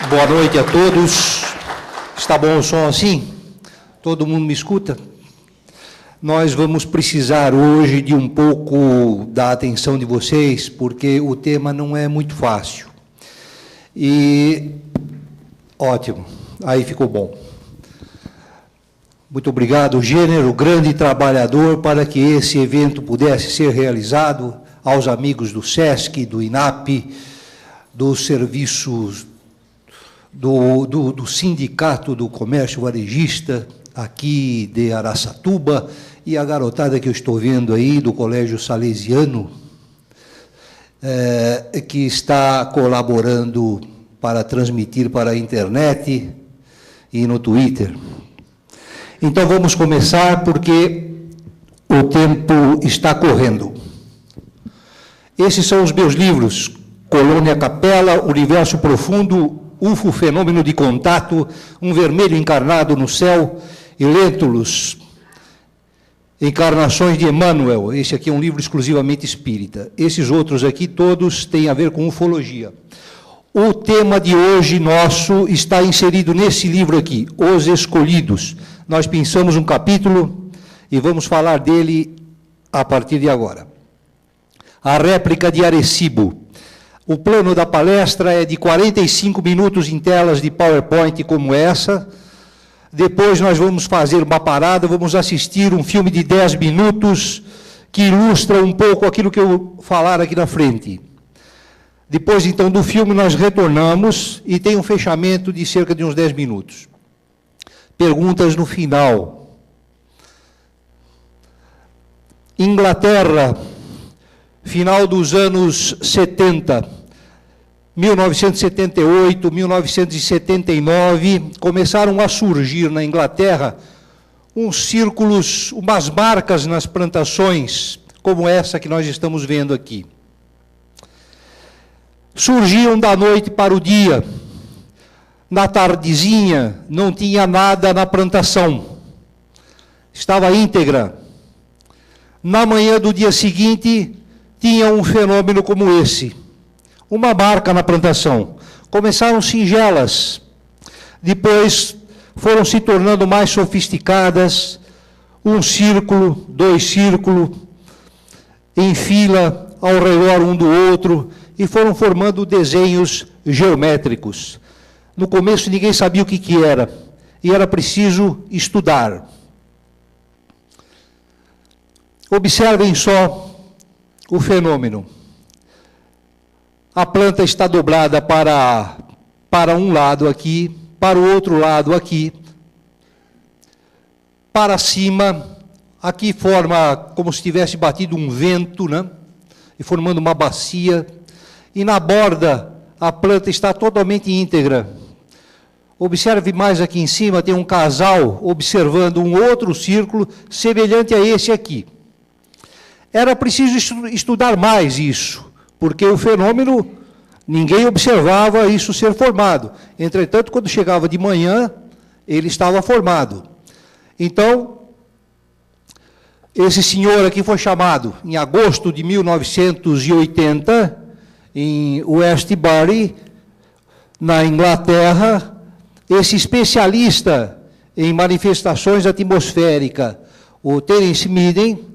Boa noite a todos. Está bom o som assim? Todo mundo me escuta? Nós vamos precisar hoje de um pouco da atenção de vocês, porque o tema não é muito fácil. E ótimo, aí ficou bom. Muito obrigado, Gênero, grande trabalhador, para que esse evento pudesse ser realizado, aos amigos do SESC, do INAP, dos serviços do Sindicato do Comércio Varejista, aqui de Araçatuba, e a garotada que eu estou vendo aí, do Colégio Salesiano, que está colaborando para transmitir para a internet e no Twitter. Então, vamos começar, porque o tempo está correndo. Esses são os meus livros: Colônia Capela, Universo Profundo, UFO, Fenômeno de Contato, Um Vermelho Encarnado no Céu, e Lentulus, Encarnações de Emmanuel. Esse aqui é um livro exclusivamente espírita. Esses outros aqui, todos têm a ver com ufologia. O tema de hoje nosso está inserido nesse livro aqui, Os Escolhidos. Nós pensamos um capítulo e vamos falar dele a partir de agora. A réplica de Arecibo. O plano da palestra é de 45 minutos em telas de PowerPoint como essa. Depois nós vamos fazer uma parada, vamos assistir um filme de 10 minutos que ilustra um pouco aquilo que eu falar aqui na frente. Depois, então, do filme, nós retornamos e tem um fechamento de cerca de uns 10 minutos. Perguntas no final. Inglaterra, final dos anos 70, 1978, 1979, começaram a surgir na Inglaterra uns círculos, umas marcas nas plantações, como essa que nós estamos vendo aqui. Surgiam da noite para o dia. Na tardezinha, não tinha nada na plantação. Estava íntegra. Na manhã do dia seguinte, tinha um fenômeno como esse. Uma marca na plantação. Começaram singelas. Depois foram se tornando mais sofisticadas. Um círculo, dois círculos, em fila, ao redor um do outro, e foram formando desenhos geométricos. No começo ninguém sabia o que era, e era preciso estudar. Observem só o fenômeno. A planta está dobrada para um lado aqui, para o outro lado aqui, para cima, aqui forma como se tivesse batido um vento, né? E formando uma bacia. E na borda, a planta está totalmente íntegra. Observe mais aqui em cima, tem um casal observando um outro círculo semelhante a esse aqui. Era preciso estudar mais isso, porque o fenômeno, ninguém observava isso ser formado. Entretanto, quando chegava de manhã, ele estava formado. Então, esse senhor aqui foi chamado, em agosto de 1980, em Westbury, na Inglaterra. Esse especialista em manifestações atmosféricas, o Terence Midden,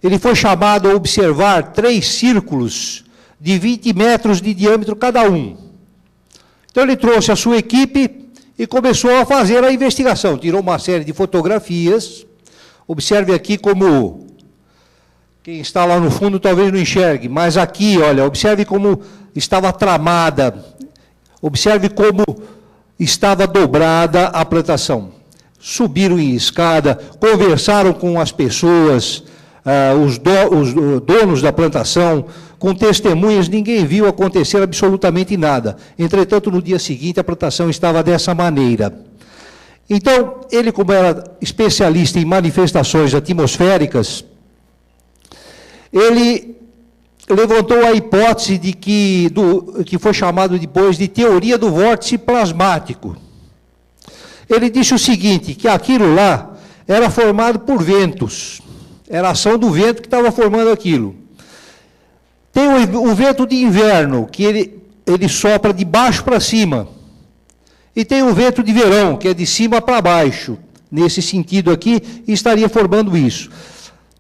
ele foi chamado a observar 3 círculos de 20 metros de diâmetro cada um. Então ele trouxe a sua equipe e começou a fazer a investigação. Tirou uma série de fotografias. Observe aqui como, quem está lá no fundo talvez não enxergue, mas aqui, olha, observe como estava tramada, observe como estava dobrada a plantação. Subiram em escada, conversaram com as pessoas, os donos da plantação, com testemunhas, ninguém viu acontecer absolutamente nada. Entretanto, no dia seguinte, a plantação estava dessa maneira. Então, ele, como era especialista em manifestações atmosféricas, ele levantou a hipótese de que foi chamado depois de teoria do vórtice plasmático. Ele disse o seguinte, que aquilo lá era formado por ventos. Era a ação do vento que estava formando aquilo. Tem o vento de inverno, que ele sopra de baixo para cima. E tem o vento de verão, que é de cima para baixo, nesse sentido aqui, e estaria formando isso.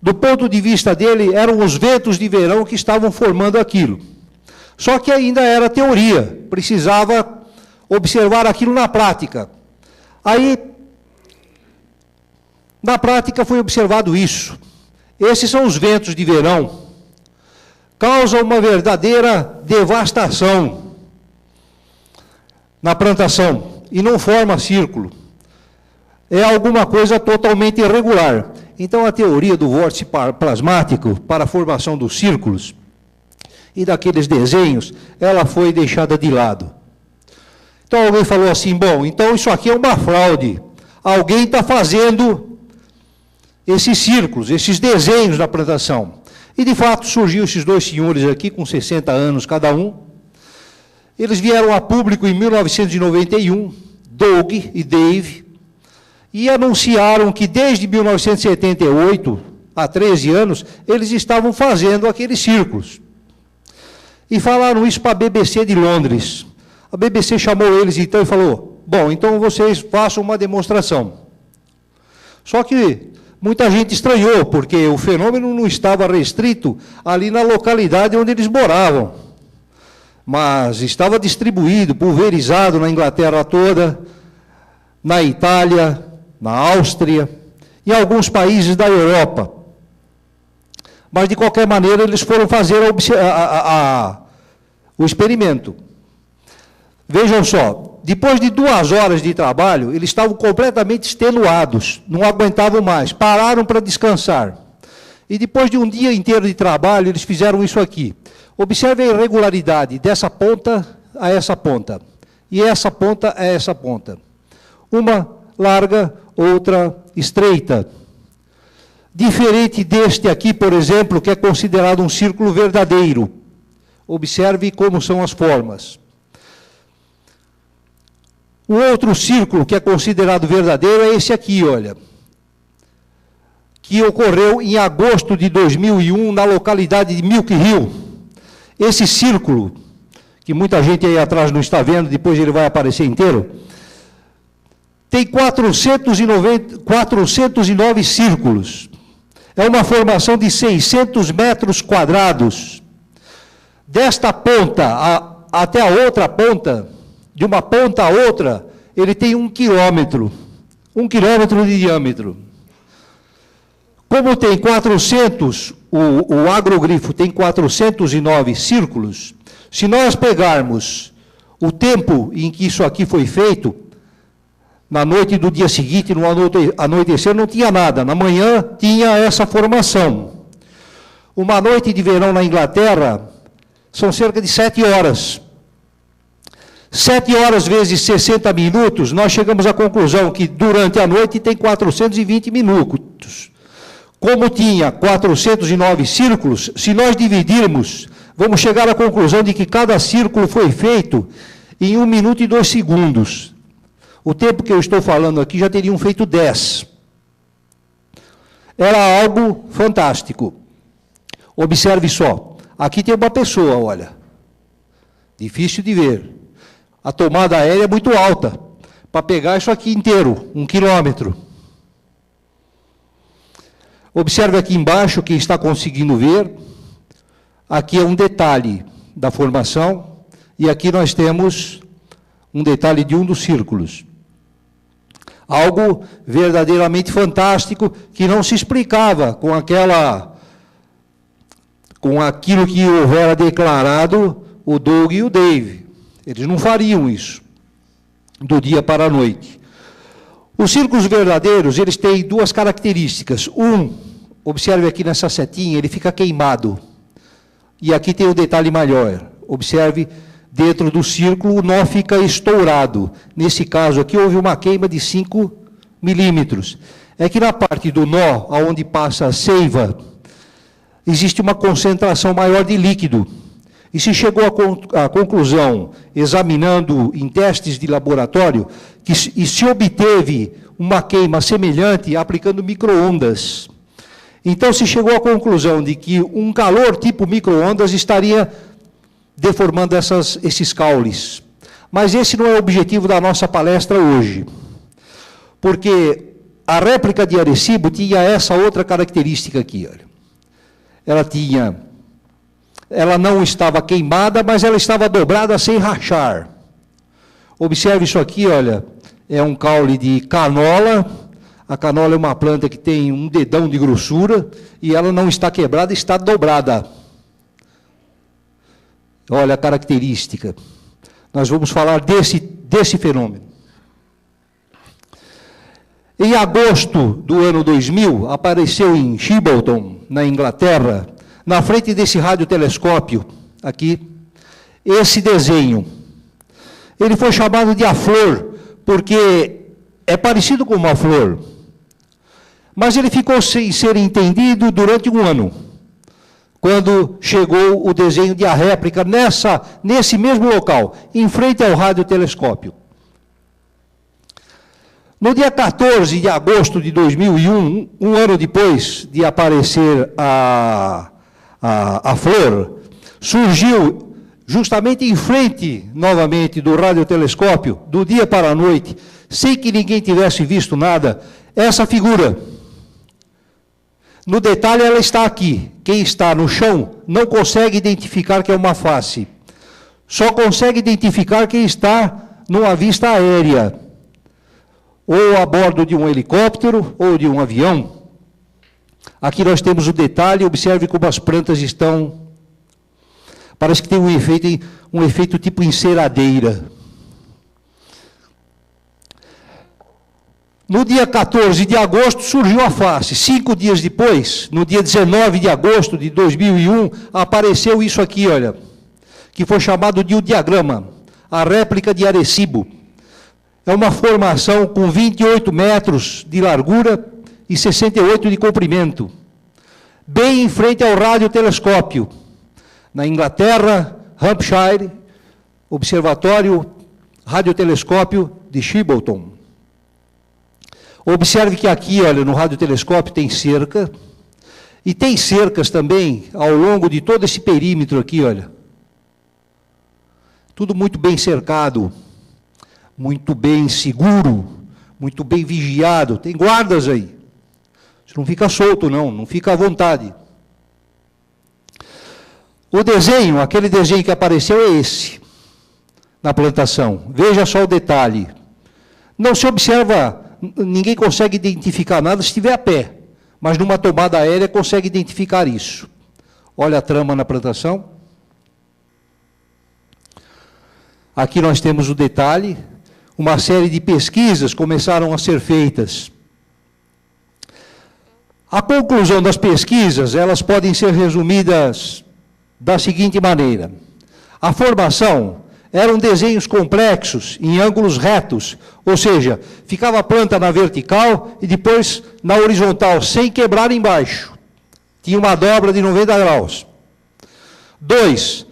Do ponto de vista dele, eram os ventos de verão que estavam formando aquilo. Só que ainda era teoria, precisava observar aquilo na prática. Aí, na prática foi observado isso. Esses são os ventos de verão. Causam uma verdadeira devastação na plantação e não forma círculo. É alguma coisa totalmente irregular. Então, a teoria do vórtice plasmático para a formação dos círculos e daqueles desenhos, ela foi deixada de lado. Então, alguém falou assim, bom, então isso aqui é uma fraude. Alguém está fazendo esses círculos, esses desenhos na plantação. E, de fato, surgiu esses dois senhores aqui, com 60 anos cada um. Eles vieram a público em 1991, Doug e Dave, e anunciaram que desde 1978, há 13 anos, eles estavam fazendo aqueles círculos. E falaram isso para a BBC de Londres. A BBC chamou eles então e falou, bom, então vocês façam uma demonstração. Só que muita gente estranhou, porque o fenômeno não estava restrito ali na localidade onde eles moravam, mas estava distribuído, pulverizado na Inglaterra toda, na Itália, na Áustria, e alguns países da Europa. Mas, de qualquer maneira, eles foram fazer o experimento. Vejam só, depois de 2 horas de trabalho, eles estavam completamente extenuados, não aguentavam mais, pararam para descansar. E depois de um dia inteiro de trabalho, eles fizeram isso aqui. Observe a irregularidade dessa ponta a essa ponta, e essa ponta a essa ponta. Uma larga, outra estreita. Diferente deste aqui, por exemplo, que é considerado um círculo verdadeiro. Observe como são as formas. O outro círculo que é considerado verdadeiro é esse aqui, olha, que ocorreu em agosto de 2001 na localidade de Milk Hill. Esse círculo, que muita gente aí atrás não está vendo, depois ele vai aparecer inteiro, tem 409 círculos. É uma formação de 600 metros quadrados. Desta ponta até a outra ponta, de uma ponta a outra, ele tem 1 quilômetro. 1 quilômetro de diâmetro. Como tem 400, o agrogrifo tem 409 círculos, se nós pegarmos o tempo em que isso aqui foi feito, na noite do dia seguinte, no anoitecer, não tinha nada. Na manhã, tinha essa formação. Uma noite de verão na Inglaterra, são cerca de 7 horas. 7 horas vezes 60 minutos, nós chegamos à conclusão que durante a noite tem 420 minutos. Como tinha 409 círculos, se nós dividirmos, vamos chegar à conclusão de que cada círculo foi feito em 1 minuto e 2 segundos. O tempo que eu estou falando aqui já teriam feito 10. Era algo fantástico. Observe só. Aqui tem uma pessoa, olha. Difícil de ver. A tomada aérea é muito alta. Para pegar isso aqui inteiro, 1 quilômetro. Observe aqui embaixo, quem está conseguindo ver. Aqui é um detalhe da formação. E aqui nós temos um detalhe de um dos círculos. Algo verdadeiramente fantástico, que não se explicava com aquilo que houvera declarado o Doug e o Dave. Eles não fariam isso, do dia para a noite. Os círculos verdadeiros, eles têm 2 características. Observe aqui nessa setinha, ele fica queimado. E aqui tem o detalhe maior. Observe, dentro do círculo, o nó fica estourado. Nesse caso aqui, houve uma queima de 5 milímetros. É que na parte do nó, onde passa a seiva, existe uma concentração maior de líquido. E se chegou à conclusão, examinando em testes de laboratório, que se obteve uma queima semelhante aplicando micro-ondas. Então se chegou à conclusão de que um calor tipo micro-ondas estaria deformando esses caules. Mas esse não é o objetivo da nossa palestra hoje. Porque a réplica de Arecibo tinha essa outra característica aqui, olha. Ela não estava queimada, mas ela estava dobrada sem rachar. Observe isso aqui, olha, é um caule de canola. A canola é uma planta que tem um dedão de grossura e ela não está quebrada, está dobrada. Olha a característica. Nós vamos falar desse fenômeno. Em agosto do ano 2000, apareceu em Chilbolton, na Inglaterra, na frente desse radiotelescópio, aqui, esse desenho. Ele foi chamado de a flor, porque é parecido com uma flor. Mas ele ficou sem ser entendido durante um ano, quando chegou o desenho de a réplica nesse mesmo local, em frente ao radiotelescópio. No dia 14 de agosto de 2001, um ano depois de aparecer a flor, surgiu justamente em frente, novamente, do radiotelescópio, do dia para a noite, sem que ninguém tivesse visto nada, essa figura. No detalhe, ela está aqui. Quem está no chão não consegue identificar que é uma face. Só consegue identificar quem está numa vista aérea, ou a bordo de um helicóptero, ou de um avião. Aqui nós temos o detalhe, observe como as plantas estão... Parece que tem um efeito tipo enceradeira. No dia 14 de agosto surgiu a face. 5 dias depois, no dia 19 de agosto de 2001, apareceu isso aqui, olha, que foi chamado de o diagrama, a réplica de Arecibo. É uma formação com 28 metros de largura e 68 de comprimento, bem em frente ao radiotelescópio, na Inglaterra, Hampshire, Observatório Radiotelescópio de Chilbolton. Observe que aqui, olha, no radiotelescópio tem cerca, e tem cercas também ao longo de todo esse perímetro aqui, olha. Tudo muito bem cercado, muito bem seguro, muito bem vigiado. Tem guardas aí. Você não fica solto, não fica à vontade. O desenho, aquele desenho que apareceu é esse, na plantação. Veja só o detalhe. Não se observa, ninguém consegue identificar nada se estiver a pé, mas numa tomada aérea consegue identificar isso. Olha a trama na plantação. Aqui nós temos o detalhe. Uma série de pesquisas começaram a ser feitas. A conclusão das pesquisas, elas podem ser resumidas da seguinte maneira. A formação eram desenhos complexos, em ângulos retos, ou seja, ficava a planta na vertical e depois na horizontal, sem quebrar embaixo. Tinha uma dobra de 90 graus. 2.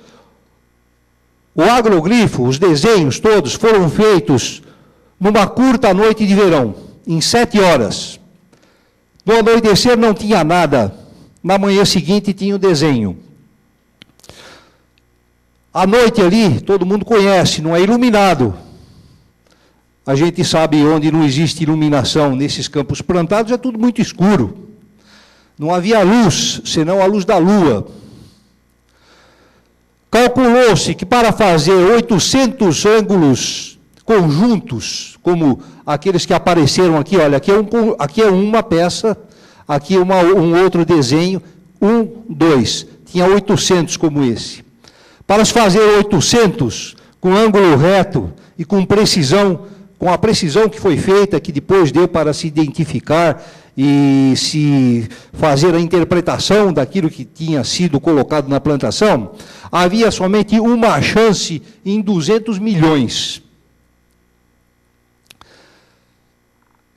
O agroglifo, os desenhos todos, foram feitos numa curta noite de verão, em 7 horas. No anoitecer não tinha nada. Na manhã seguinte tinha o desenho. À noite ali, todo mundo conhece, não é iluminado. A gente sabe onde não existe iluminação nesses campos plantados, é tudo muito escuro. Não havia luz, senão a luz da lua. Calculou-se que para fazer 800 ângulos conjuntos, como aqueles que apareceram aqui, olha, aqui é uma peça, aqui um outro desenho, 2, tinha 800 como esse. Para se fazer 800 com ângulo reto e com precisão, com a precisão que foi feita, que depois deu para se identificar e se fazer a interpretação daquilo que tinha sido colocado na plantação, havia somente uma chance em 200 milhões.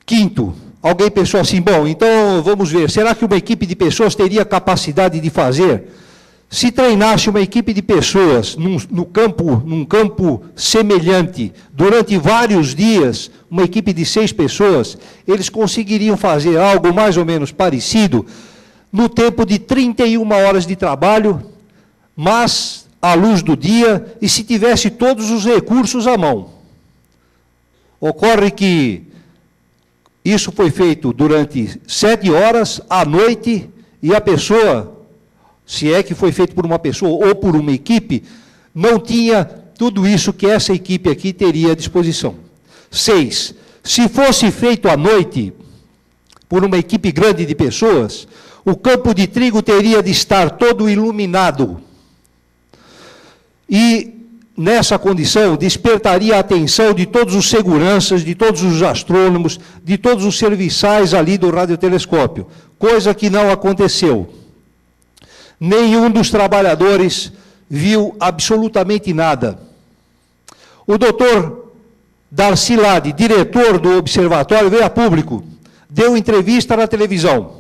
Quinto, alguém pensou assim, bom, então vamos ver, será que uma equipe de pessoas teria capacidade de fazer? Se treinasse uma equipe de pessoas num campo semelhante, durante vários dias, uma equipe de 6 pessoas, eles conseguiriam fazer algo mais ou menos parecido no tempo de 31 horas de trabalho, mas à luz do dia e se tivesse todos os recursos à mão. Ocorre que isso foi feito durante 7 horas à noite e a pessoa, se é que foi feito por uma pessoa ou por uma equipe, não tinha tudo isso que essa equipe aqui teria à disposição. 6. Se fosse feito à noite, por uma equipe grande de pessoas, o campo de trigo teria de estar todo iluminado. E, nessa condição, despertaria a atenção de todos os seguranças, de todos os astrônomos, de todos os serviçais ali do radiotelescópio, coisa que não aconteceu. Nenhum dos trabalhadores viu absolutamente nada. O doutor Darcy Lade, diretor do observatório, veio a público, deu entrevista na televisão.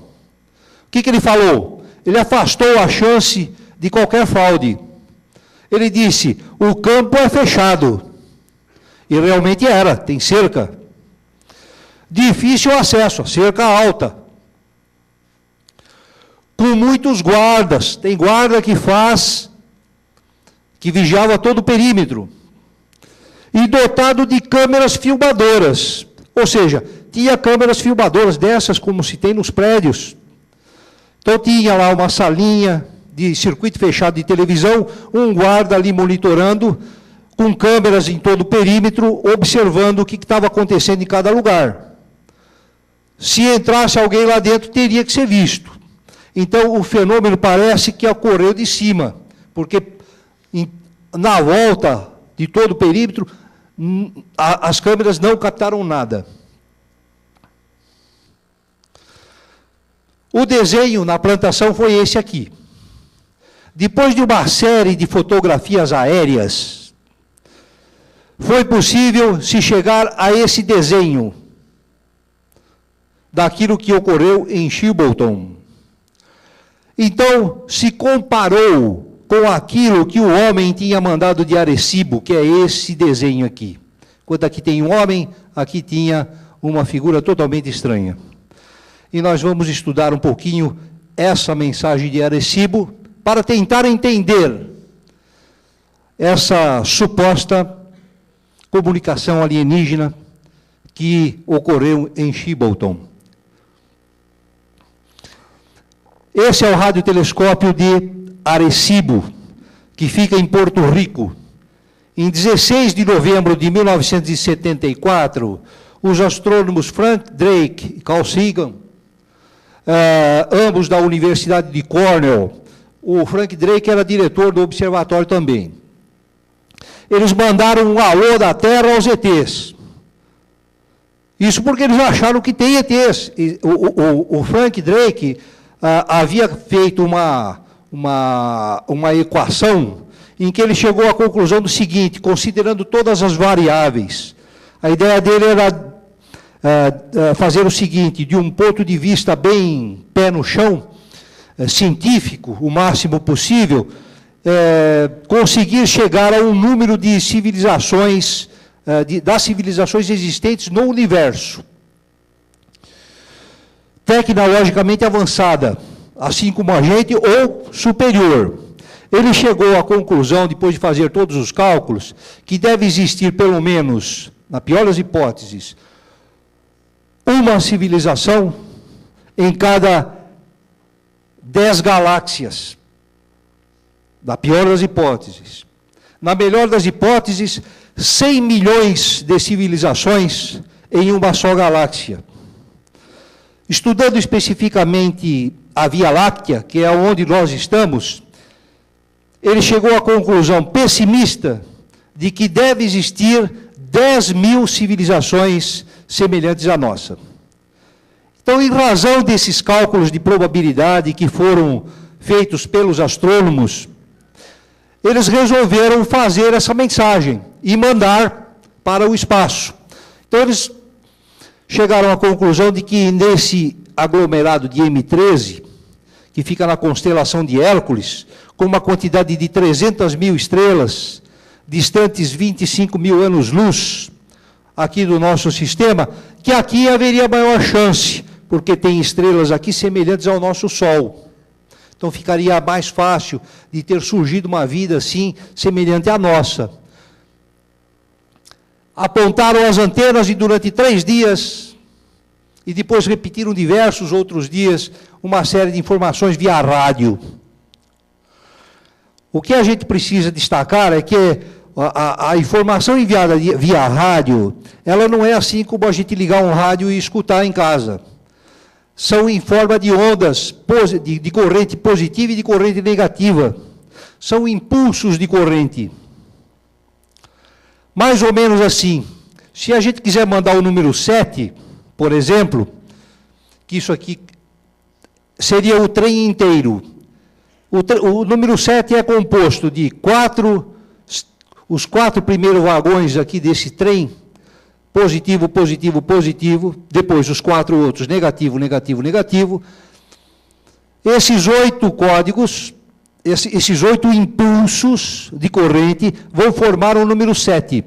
O que ele falou? Ele afastou a chance de qualquer fraude. Ele disse, o campo é fechado. E realmente era, tem cerca. Difícil acesso, cerca alta. Com muitos guardas. Tem guarda que vigiava todo o perímetro. E dotado de câmeras filmadoras. Ou seja, tinha câmeras filmadoras dessas como se tem nos prédios. Então tinha lá uma salinha de circuito fechado de televisão, um guarda ali monitorando, com câmeras em todo o perímetro, observando o que estava acontecendo em cada lugar. Se entrasse alguém lá dentro, teria que ser visto. Então, o fenômeno parece que ocorreu de cima, porque na volta de todo o perímetro, as câmeras não captaram nada. O desenho na plantação foi esse aqui. Depois de uma série de fotografias aéreas, foi possível se chegar a esse desenho daquilo que ocorreu em Sheboygan. Então, se comparou com aquilo que o homem tinha mandado de Arecibo, que é esse desenho aqui. Quando aqui tem um homem, aqui tinha uma figura totalmente estranha. E nós vamos estudar um pouquinho essa mensagem de Arecibo, para tentar entender essa suposta comunicação alienígena que ocorreu em Sheboygan. Esse é o radiotelescópio de Arecibo, que fica em Porto Rico. Em 16 de novembro de 1974, os astrônomos Frank Drake e Carl Sagan, ambos da Universidade de Cornell, o Frank Drake era diretor do observatório também. Eles mandaram um alô da Terra aos ETs. Isso porque eles acharam que tem ETs. O Frank Drake havia feito uma equação em que ele chegou à conclusão do seguinte, considerando todas as variáveis. A ideia dele era fazer o seguinte, de um ponto de vista bem pé no chão, científico, o máximo possível, conseguir chegar a um número de civilizações, das civilizações existentes no universo. Tecnologicamente avançada, assim como a gente, ou superior. Ele chegou à conclusão, depois de fazer todos os cálculos, que deve existir pelo menos, na pior das hipóteses, uma civilização em cada 10 galáxias. Na pior das hipóteses. Na melhor das hipóteses, 100 milhões de civilizações em uma só galáxia. Estudando especificamente a Via Láctea, que é onde nós estamos, ele chegou à conclusão pessimista de que deve existir 10 mil civilizações semelhantes à nossa. Então, em razão desses cálculos de probabilidade que foram feitos pelos astrônomos, eles resolveram fazer essa mensagem e mandar para o espaço. Então, eles chegaram à conclusão de que nesse aglomerado de M13, que fica na constelação de Hércules, com uma quantidade de 300 mil estrelas, distantes 25 mil anos-luz, aqui do nosso sistema, que aqui haveria maior chance, porque tem estrelas aqui semelhantes ao nosso Sol. Então ficaria mais fácil de ter surgido uma vida assim, semelhante à nossa. Apontaram as antenas e durante 3 dias, e depois repetiram diversos outros dias, uma série de informações via rádio. O que a gente precisa destacar é que a informação enviada via rádio, ela não é assim como a gente ligar um rádio e escutar em casa. São em forma de ondas de corrente positiva e de corrente negativa. São impulsos de corrente. Mais ou menos assim. Se a gente quiser mandar o número 7, por exemplo, que isso aqui seria o trem inteiro. O número 7 é composto de os 4 primeiros vagões aqui desse trem, positivo, positivo, positivo, depois os 4 outros, negativo, negativo, negativo. Esses 8 códigos, esses 8 impulsos de corrente vão formar o número 7.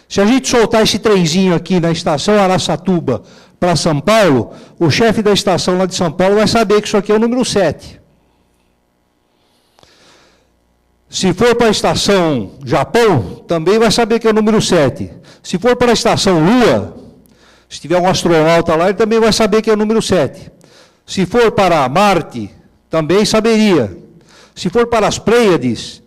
Se a gente soltar esse trenzinho aqui na estação Araçatuba para São Paulo, o chefe da estação lá de São Paulo vai saber que isso aqui é o número 7. Se for para a estação Japão, também vai saber que é o número 7. Se for para a estação Lua, se tiver um astronauta lá, ele também vai saber que é o número 7. Se for para Marte, também saberia. Se for para as Pleiades,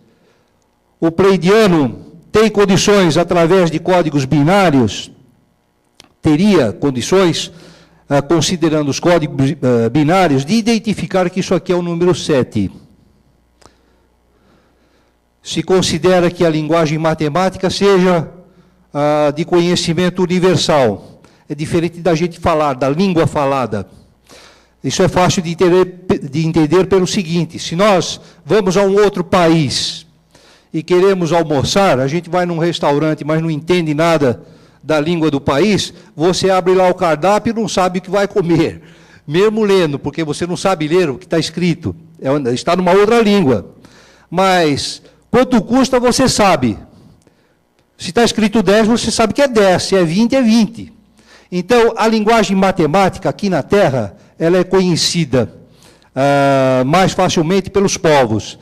o pleidiano tem condições, através de códigos binários, teria condições, considerando os códigos binários, de identificar que isso aqui é o número 7. Se considera que a linguagem matemática seja de conhecimento universal. É diferente da gente falar, da língua falada. Isso é fácil de entender pelo seguinte: se nós vamos a um outro país e queremos almoçar, a gente vai num restaurante, mas não entende nada da língua do país, você abre lá o cardápio e não sabe o que vai comer, mesmo lendo, porque você não sabe ler o que está escrito, está numa outra língua. Mas quanto custa, você sabe. Se está escrito 10, você sabe que é 10, se é 20, é 20. Então, a linguagem matemática aqui na Terra, ela é conhecida mais facilmente pelos povos.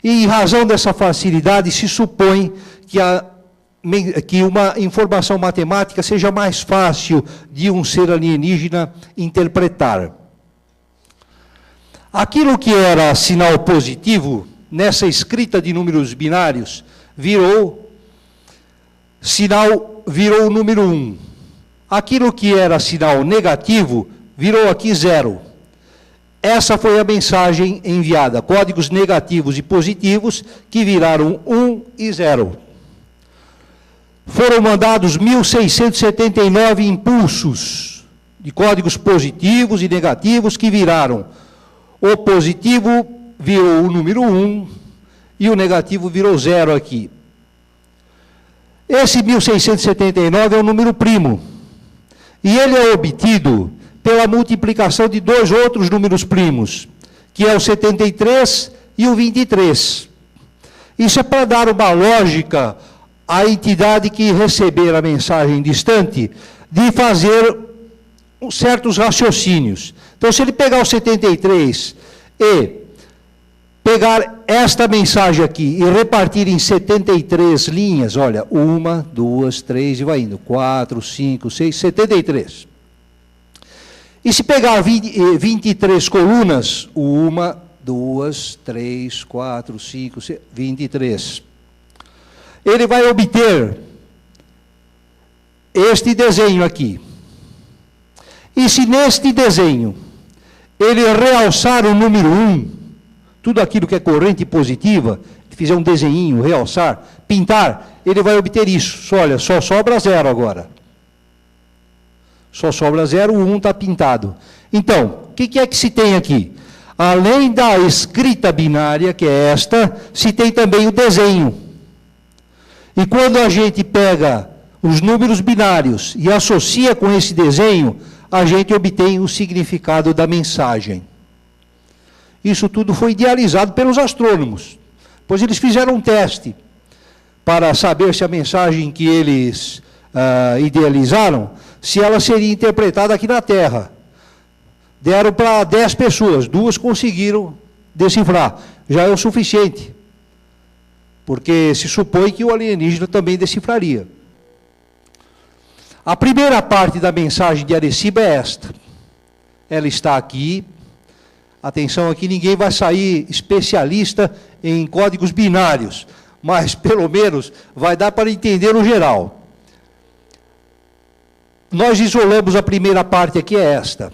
E, em razão dessa facilidade, se supõe que uma informação matemática seja mais fácil de um ser alienígena interpretar. Aquilo que era sinal positivo, nessa escrita de números binários, virou o número 1. Aquilo que era sinal negativo, virou aqui 0. Essa foi a mensagem enviada, códigos negativos e positivos, que viraram 1 e 0. Foram mandados 1.679 impulsos de códigos positivos e negativos, que viraram: o positivo virou o número 1 e o negativo virou 0 aqui. Esse 1.679 é o número primo, e ele é obtido pela multiplicação de 2 outros números primos, que é o 73 e o 23. Isso é para dar uma lógica à entidade que receber a mensagem distante, de fazer certos raciocínios. Então, se ele pegar o 73 e pegar esta mensagem aqui e repartir em 73 linhas, olha, 1, 2, 3, e vai indo, 4, 5, 6, 73. E se pegar 23 colunas, 1, 2, 3, 4, 5, 6, 23. Ele vai obter este desenho aqui. E se neste desenho ele realçar o número 1, tudo aquilo que é corrente positiva, fizer um desenhinho, realçar, pintar, ele vai obter isso. Olha, só sobra 0 agora. Só sobra 0, o 1 está pintado. Então, o que é que se tem aqui? Além da escrita binária, que é esta, se tem também o desenho. E quando a gente pega os números binários e associa com esse desenho, a gente obtém o significado da mensagem. Isso tudo foi idealizado pelos astrônomos, pois eles fizeram um teste para saber se a mensagem que eles idealizaram, se ela seria interpretada aqui na Terra. Deram para 10 pessoas, 2 conseguiram decifrar. Já é o suficiente. Porque se supõe que o alienígena também decifraria. A primeira parte da mensagem de Arecibo é esta. Ela está aqui. Atenção aqui, ninguém vai sair especialista em códigos binários, mas pelo menos vai dar para entender no geral. Nós isolamos a primeira parte aqui, é esta.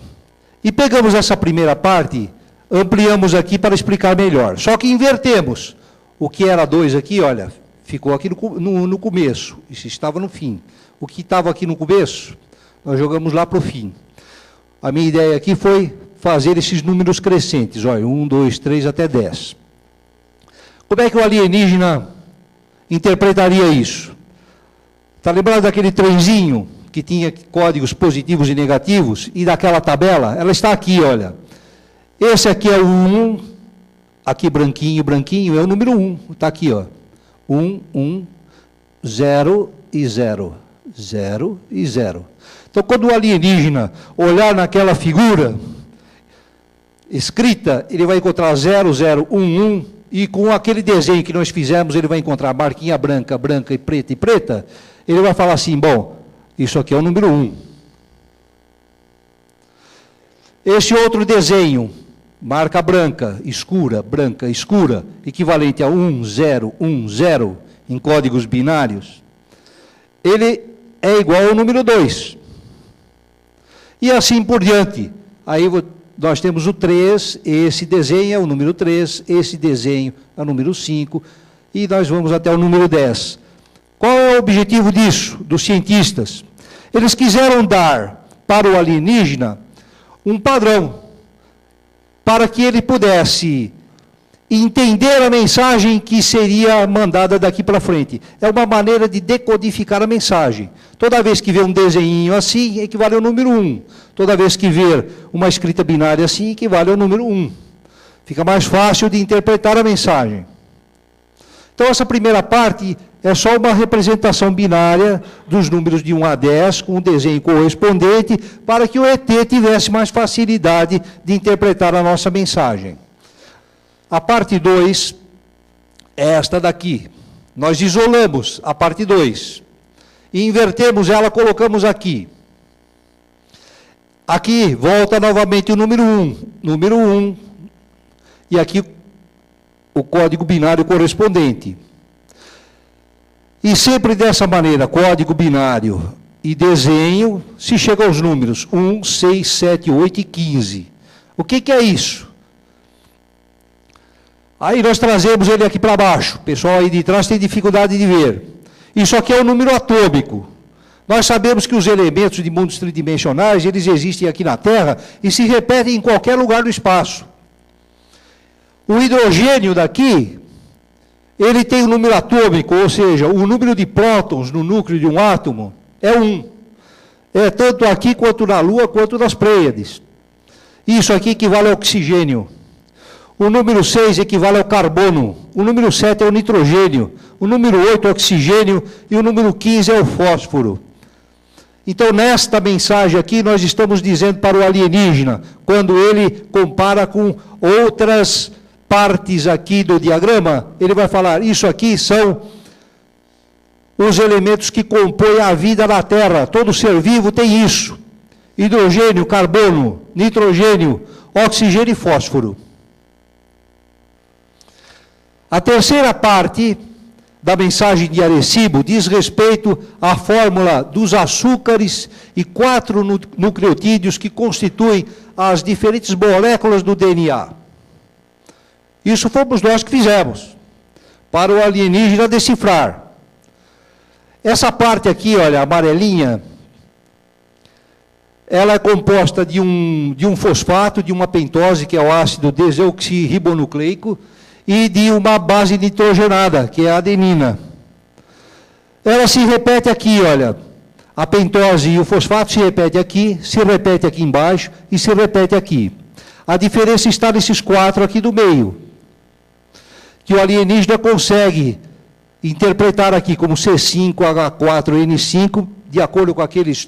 E pegamos essa primeira parte, ampliamos aqui para explicar melhor. Só que invertemos. O que era 2 aqui, olha, ficou aqui no começo, isso estava no fim. O que estava aqui no começo, nós jogamos lá para o fim. A minha ideia aqui foi fazer esses números crescentes, olha, 1, 2, 3 até 10. Como é que o alienígena interpretaria isso? Está lembrado daquele trenzinho que tinha códigos positivos e negativos, e daquela tabela? Ela está aqui, olha. Esse aqui é o 1, aqui branquinho, branquinho, é o número 1, está aqui, ó. 1, 1, 0 e 0, 0 e 0. Então, quando o alienígena olhar naquela figura escrita, ele vai encontrar 0, 0, 1, 1, e com aquele desenho que nós fizemos, ele vai encontrar marquinha branca, branca e preta, ele vai falar assim, bom, isso aqui é o número 1. Esse outro desenho, marca branca, escura, equivalente a 1, 0, 1, 0, em códigos binários, ele é igual ao número 2. E assim por diante. Aí nós temos o 3, esse desenho é o número 3, esse desenho é o número 5, e nós vamos até o número 10. Qual é o objetivo disso, dos cientistas? Eles quiseram dar para o alienígena um padrão, para que ele pudesse entender a mensagem que seria mandada daqui para frente. É uma maneira de decodificar a mensagem. Toda vez que vê um desenho assim, equivale ao número 1. Toda vez que vê uma escrita binária assim, equivale ao número 1. Fica mais fácil de interpretar a mensagem. Então, essa primeira parte é só uma representação binária dos números de 1 a 10, com um desenho correspondente, para que o ET tivesse mais facilidade de interpretar a nossa mensagem. A parte 2 é esta daqui. Nós isolamos a parte 2 e invertemos ela, colocamos aqui. Aqui volta novamente o número 1. Número 1. E aqui o código binário correspondente. E sempre dessa maneira, código binário e desenho, se chega aos números 1, 6, 7, 8 e 15. O que é isso? Aí nós trazemos ele aqui para baixo. O pessoal aí de trás tem dificuldade de ver. Isso aqui é o número atômico. Nós sabemos que os elementos de mundos tridimensionais, eles existem aqui na Terra e se repetem em qualquer lugar do espaço. O hidrogênio daqui, ele tem o número atômico, ou seja, o número de prótons no núcleo de um átomo é 1. É tanto aqui quanto na Lua, quanto nas Pleiades. Isso aqui equivale ao oxigênio. O número 6 equivale ao carbono. O número 7 é o nitrogênio. O número 8 é o oxigênio. E o número 15 é o fósforo. Então, nesta mensagem aqui, nós estamos dizendo para o alienígena, quando ele compara com outras partes aqui do diagrama, ele vai falar, isso aqui são os elementos que compõem a vida na Terra. Todo ser vivo tem isso. Hidrogênio, carbono, nitrogênio, oxigênio e fósforo. A terceira parte da mensagem de Arecibo diz respeito à fórmula dos açúcares e 4 nucleotídeos que constituem as diferentes moléculas do DNA. Isso fomos nós que fizemos, para o alienígena decifrar. Essa parte aqui, olha, amarelinha, ela é composta de um fosfato, de uma pentose, que é o ácido desoxirribonucleico, e de uma base nitrogenada, que é a adenina. Ela se repete aqui, olha, a pentose e o fosfato se repete aqui embaixo e se repete aqui. A diferença está nesses 4 aqui do meio, que o alienígena consegue interpretar aqui como C5, H4, N5, de acordo com aqueles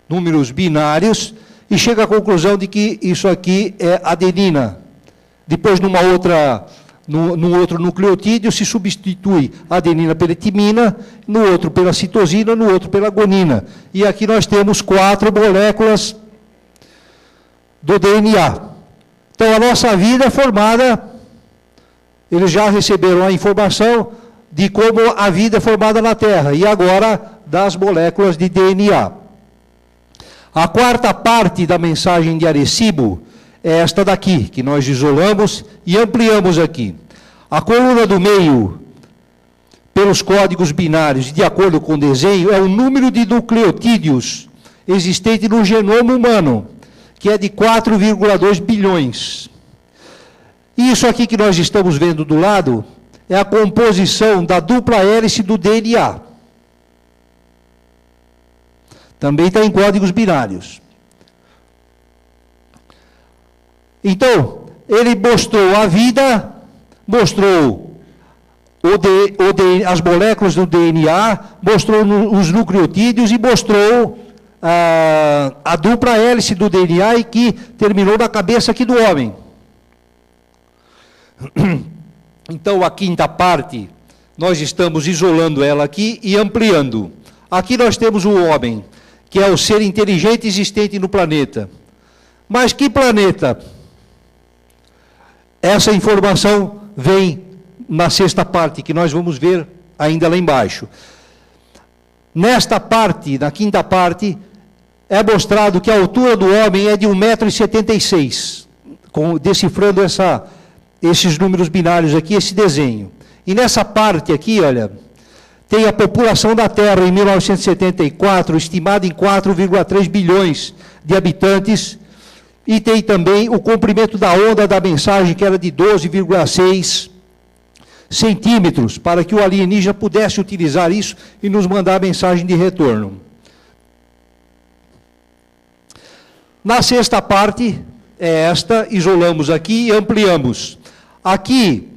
números binários, e chega à conclusão de que isso aqui é adenina. Depois, num outro nucleotídeo, se substitui a adenina pela timina, no outro pela citosina, no outro pela guanina. E aqui nós temos 4 moléculas do DNA. Então, a nossa vida é formada, eles já receberam a informação de como a vida é formada na Terra, e agora das moléculas de DNA. A quarta parte da mensagem de Arecibo é esta daqui, que nós isolamos e ampliamos aqui. A coluna do meio, pelos códigos binários, de acordo com o desenho, é o número de nucleotídeos existente no genoma humano, que é de 4,2 bilhões. E isso aqui que nós estamos vendo do lado é a composição da dupla hélice do DNA. Também está em códigos binários. Então, ele mostrou a vida, mostrou as moléculas do DNA, mostrou os nucleotídeos e mostrou a dupla hélice do DNA e que terminou na cabeça aqui do homem. Então, a quinta parte, nós estamos isolando ela aqui e ampliando. Aqui nós temos o homem, que é o ser inteligente existente no planeta. Mas que planeta? Essa informação vem na sexta parte, que nós vamos ver ainda lá embaixo. Nesta parte, na quinta parte, é mostrado que a altura do homem é de 1,76 m, decifrando esses números binários aqui, esse desenho. E nessa parte aqui, olha, tem a população da Terra em 1974, estimada em 4,3 bilhões de habitantes, e tem também o comprimento da onda da mensagem, que era de 12,6 centímetros, para que o alienígena pudesse utilizar isso e nos mandar a mensagem de retorno. Na sexta parte, é esta, isolamos aqui e ampliamos. Aqui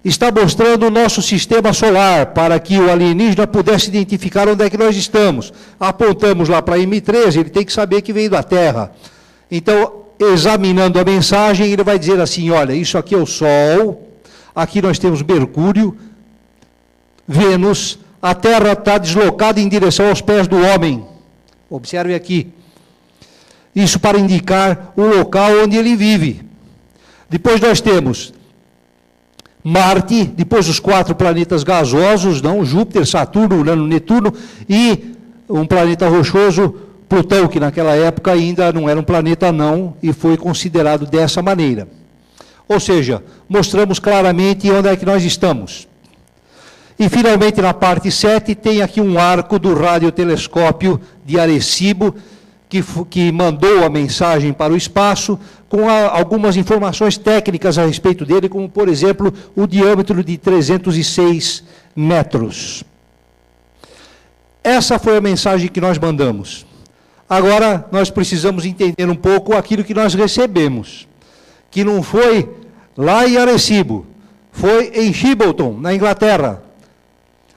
está mostrando o nosso sistema solar, para que o alienígena pudesse identificar onde é que nós estamos. Apontamos lá para M13, ele tem que saber que veio da Terra. Então, examinando a mensagem, ele vai dizer assim, olha, isso aqui é o Sol, aqui nós temos Mercúrio, Vênus, a Terra está deslocada em direção aos pés do homem. Observe aqui. Isso para indicar o local onde ele vive. Depois nós temos Marte, depois os 4 planetas gasosos, não, Júpiter, Saturno, Urano, Netuno, e um planeta rochoso, Plutão, que naquela época ainda não era um planeta não, e foi considerado dessa maneira. Ou seja, mostramos claramente onde é que nós estamos. E finalmente na parte 7 tem aqui um arco do radiotelescópio de Arecibo, que mandou a mensagem para o espaço, com algumas informações técnicas a respeito dele, como, por exemplo, o diâmetro de 306 metros. Essa foi a mensagem que nós mandamos. Agora, nós precisamos entender um pouco aquilo que nós recebemos, que não foi lá em Arecibo, foi em Chibleton, na Inglaterra.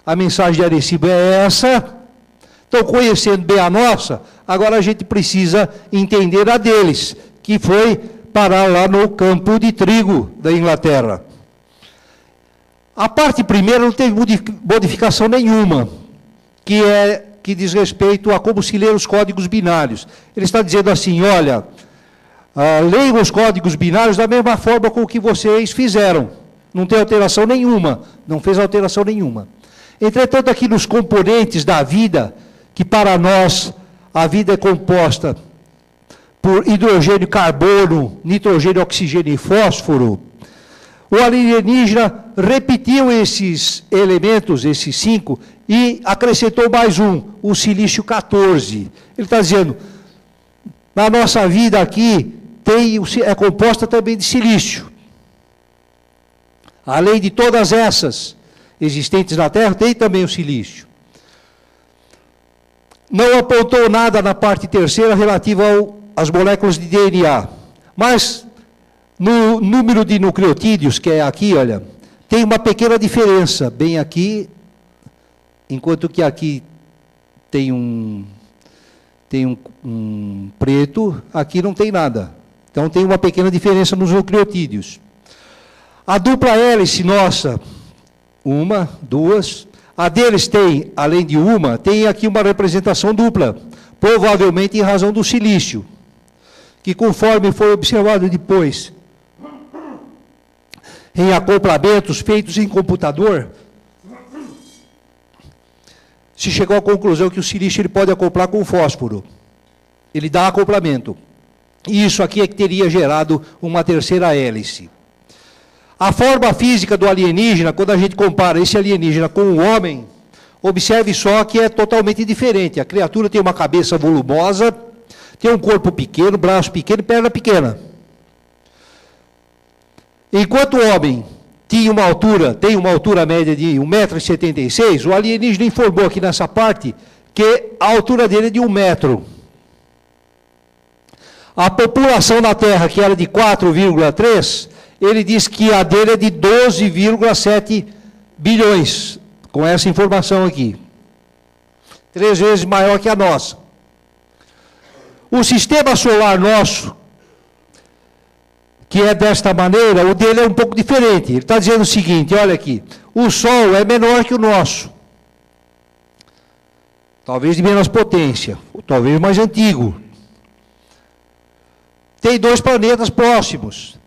A mensagem de Arecibo é essa. Então, conhecendo bem a nossa, agora a gente precisa entender a deles, que foi parar lá no campo de trigo da Inglaterra. A parte primeira não teve modificação nenhuma, que diz respeito a como se lê os códigos binários. Ele está dizendo assim, olha, leiam os códigos binários da mesma forma com que vocês fizeram. Não tem alteração nenhuma, não fez alteração nenhuma. Entretanto, aqui nos componentes da vida, que para nós a vida é composta por hidrogênio, carbono, nitrogênio, oxigênio e fósforo, o alienígena repetiu esses elementos, esses 5, e acrescentou mais um, o silício 14. Ele está dizendo, na nossa vida aqui, é composta também de silício. Além de todas essas existentes na Terra, tem também o silício. Não apontou nada na parte terceira relativa às moléculas de DNA. Mas, no número de nucleotídeos, que é aqui, olha, tem uma pequena diferença, bem aqui, enquanto que aqui tem tem um preto, aqui não tem nada. Então tem uma pequena diferença nos nucleotídeos. A dupla hélice nossa, uma, duas. A deles tem, além de uma, tem aqui uma representação dupla, provavelmente em razão do silício, que conforme foi observado depois, em acoplamentos feitos em computador, se chegou à conclusão que o silício ele pode acoplar com o fósforo. Ele dá acoplamento. E isso aqui é que teria gerado uma terceira hélice. A forma física do alienígena, quando a gente compara esse alienígena com o homem, observe só que é totalmente diferente. A criatura tem uma cabeça volumosa, tem um corpo pequeno, braço pequeno e perna pequena. Enquanto o homem tem uma altura média de 1,76 m, o alienígena informou aqui nessa parte que a altura dele é de 1 metro. A população na Terra, que era de 4,3, ele diz que a dele é de 12,7 bilhões, com essa informação aqui. 3 vezes maior que a nossa. O sistema solar nosso, que é desta maneira, o dele é um pouco diferente. Ele está dizendo o seguinte, olha aqui, o Sol é menor que o nosso. Talvez de menos potência, talvez mais antigo. Tem 2 planetas próximos.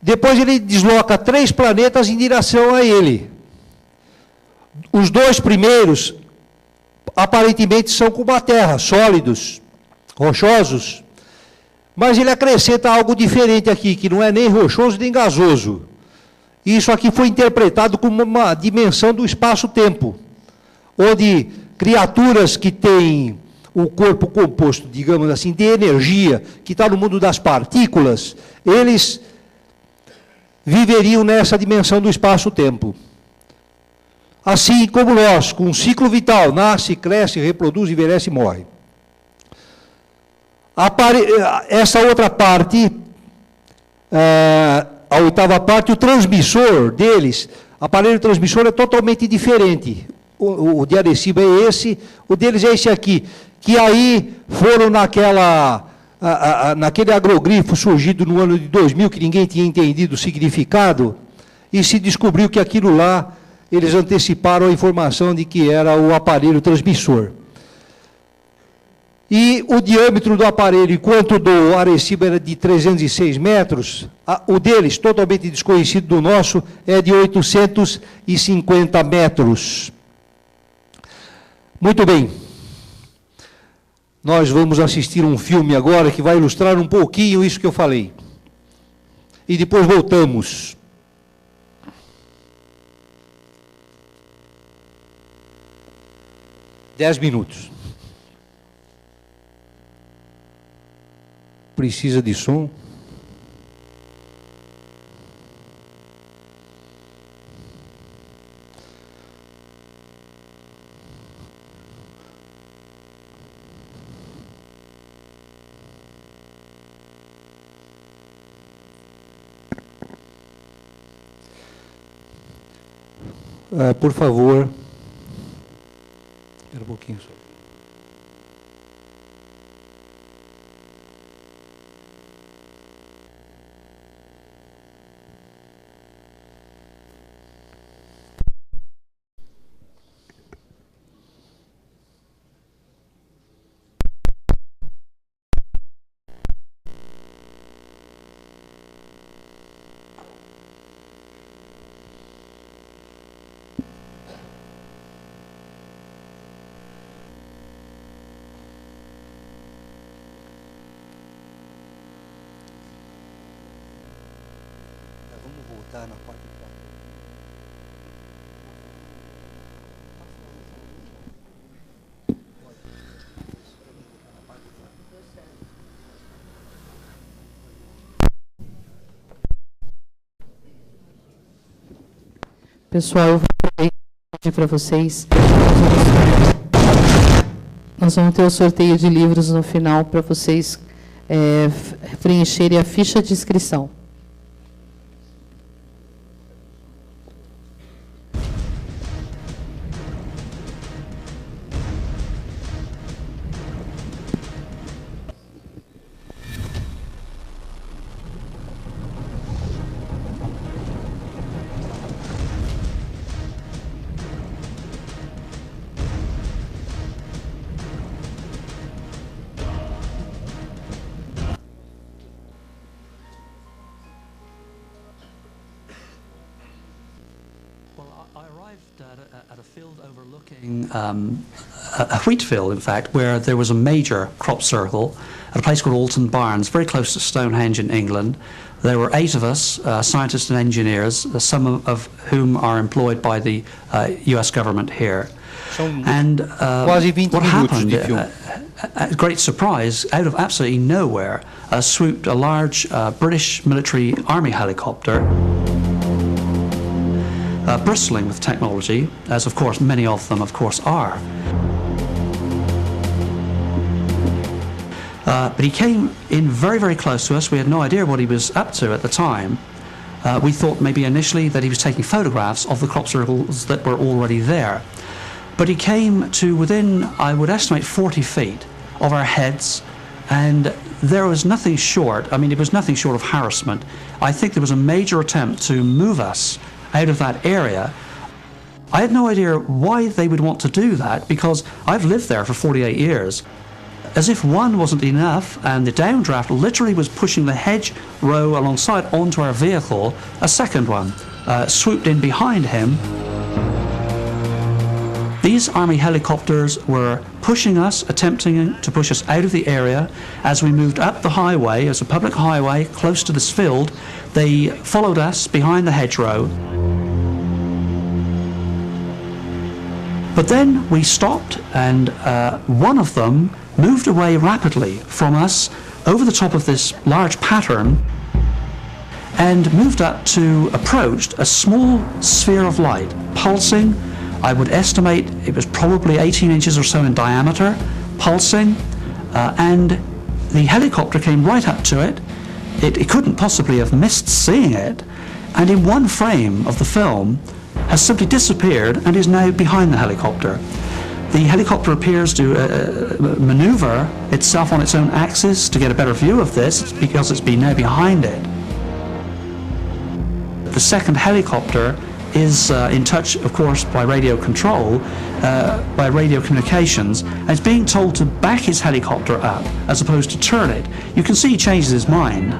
Depois ele desloca 3 planetas em direção a ele. Os 2 primeiros, aparentemente, são como a Terra, sólidos, rochosos. Mas ele acrescenta algo diferente aqui, que não é nem rochoso nem gasoso. Isso aqui foi interpretado como uma dimensão do espaço-tempo, onde criaturas que têm o corpo composto, digamos assim, de energia, que está no mundo das partículas, eles viveriam nessa dimensão do espaço-tempo. Assim como nós, com um ciclo vital, nasce, cresce, reproduz, envelhece e morre. Essa outra parte, a oitava parte, o transmissor deles, aparelho transmissor é totalmente diferente. O de Arecibo é esse, o deles é esse aqui, que aí foram naquele agrogrifo surgido no ano de 2000, que ninguém tinha entendido o significado, e se descobriu que aquilo lá, eles anteciparam a informação de que era o aparelho transmissor. E o diâmetro do aparelho, enquanto do Arecibo era de 306 metros, o deles, totalmente desconhecido do nosso, é de 850 metros. Muito bem. Nós vamos assistir um filme agora que vai ilustrar um pouquinho isso que eu falei. E depois voltamos. Dez minutos. Precisa de som? Por favor. Espera um pouquinho só. Na parte de cá. Pessoal, eu vou pedir para vocês. Nós vamos ter o sorteio de livros no final para vocês preencherem a ficha de inscrição. At a field overlooking a wheat field, in fact, where there was a major crop circle at a place called Alton Barnes, very close to Stonehenge in England. There were 8 of us, scientists and engineers, some of whom are employed by the US government here. And what happened, at great surprise, out of absolutely nowhere, swooped a large British military army helicopter, bristling with technology, as of course many of them of course are. But he came in very, very close to us. We had no idea what he was up to at the time. We thought maybe initially that he was taking photographs of the crop circles that were already there. But he came to within, I would estimate, 40 feet of our heads, and there was nothing short, I mean, it was nothing short of harassment. I think there was a major attempt to move us out of that area. I had no idea why they would want to do that, because I've lived there for 48 years. As if one wasn't enough, and the downdraft literally was pushing the hedge row alongside onto our vehicle, a second one swooped in behind him. These army helicopters were pushing us, attempting to push us out of the area. As we moved up the highway, as a public highway close to this field, they followed us behind the hedgerow. But then we stopped, and one of them moved away rapidly from us over the top of this large pattern and moved up to approach a small sphere of light, pulsing. I would estimate it was probably 18 inches or so in diameter, pulsing, and the helicopter came right up to it. It couldn't possibly have missed seeing it, and in one frame of the film has simply disappeared and is now behind the helicopter. The helicopter appears to maneuver itself on its own axis to get a better view of this, because it's been now behind it. The second helicopter is in touch, of course, by radio control, by radio communications, and is being told to back his helicopter up as opposed to turn it. You can see he changes his mind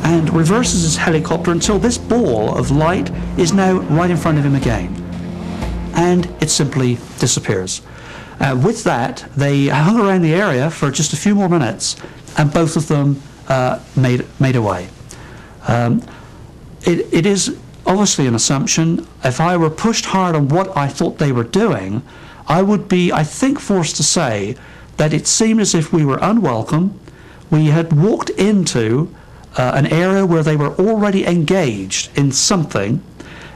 and reverses his helicopter until this ball of light is now right in front of him again, and it simply disappears. With that, they hung around the area for just a few more minutes, and both of them made away. It is obviously an assumption. If I were pushed hard on what I thought they were doing, I would be, I think, forced to say that it seemed as if we were unwelcome. We had walked into an area where they were already engaged in something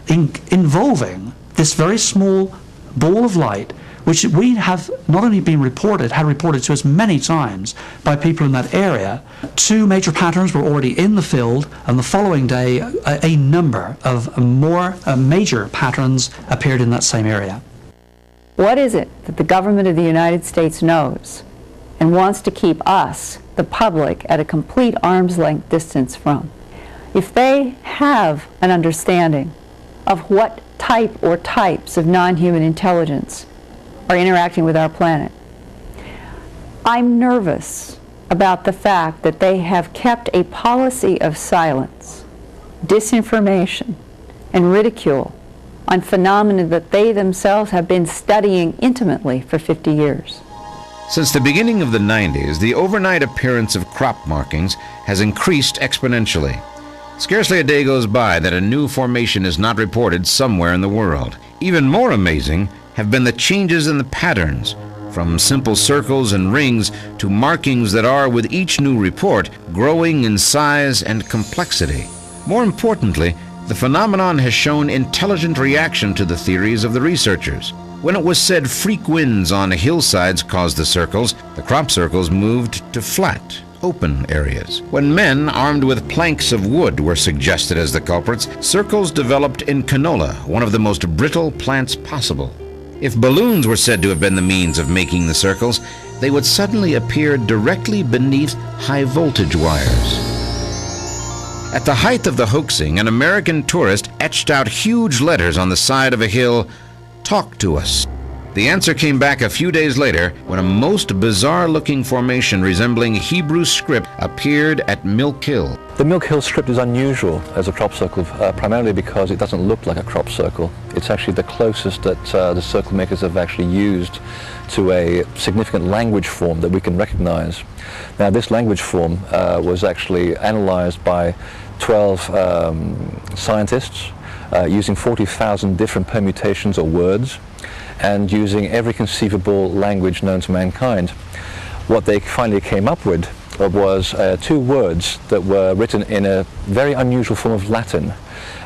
involving this very small ball of light, which we have not only been reported, had reported to us many times by people in that area. 2 major patterns were already in the field, and the following day a number of more major patterns appeared in that same area. What is it that the government of the United States knows and wants to keep us, the public, at a complete arm's length distance from? If they have an understanding of what type or types of non-human intelligence are interacting with our planet, I'm nervous about the fact that they have kept a policy of silence, disinformation, and ridicule on phenomena that they themselves have been studying intimately for 50 years. Since the beginning of the 90s, the overnight appearance of crop markings has increased exponentially. Scarcely a day goes by that a new formation is not reported somewhere in the world. Even more amazing have been the changes in the patterns, from simple circles and rings to markings that are, with each new report, growing in size and complexity. More importantly, the phenomenon has shown intelligent reaction to the theories of the researchers. When it was said freak winds on hillsides caused the circles, the crop circles moved to flat, open areas. When men armed with planks of wood were suggested as the culprits, circles developed in canola, one of the most brittle plants possible. If balloons were said to have been the means of making the circles, they would suddenly appear directly beneath high-voltage wires. At the height of the hoaxing, an American tourist etched out huge letters on the side of a hill, "Talk to us." The answer came back a few days later when a most bizarre-looking formation resembling Hebrew script appeared at Milk Hill. The Milk Hill script is unusual as a crop circle, primarily because it doesn't look like a crop circle. It's actually the closest that the circle makers have actually used to a significant language form that we can recognize. Now, this language form was actually analyzed by 12 scientists using 40,000 different permutations or words, and using every conceivable language known to mankind. What they finally came up with was 2 words that were written in a very unusual form of Latin,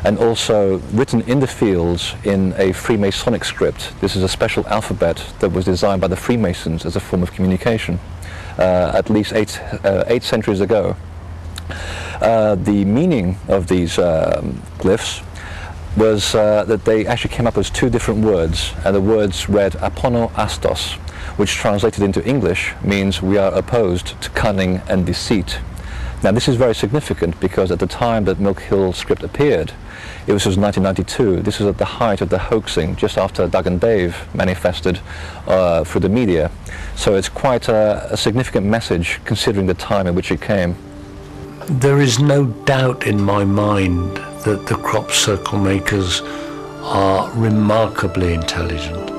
and also written in the fields in a Freemasonic script. This is a special alphabet that was designed by the Freemasons as a form of communication, at least eight centuries ago. The meaning of these glyphs was that they actually came up as 2 different words, and the words read apono astos, which translated into English means we are opposed to cunning and deceit. Now, this is very significant because at the time that Milk Hill script appeared, it was 1992. This was at the height of the hoaxing, just after Doug and Dave manifested through the media. So it's quite a significant message considering the time in which it came. There is no doubt in my mind that the crop circle makers are remarkably intelligent.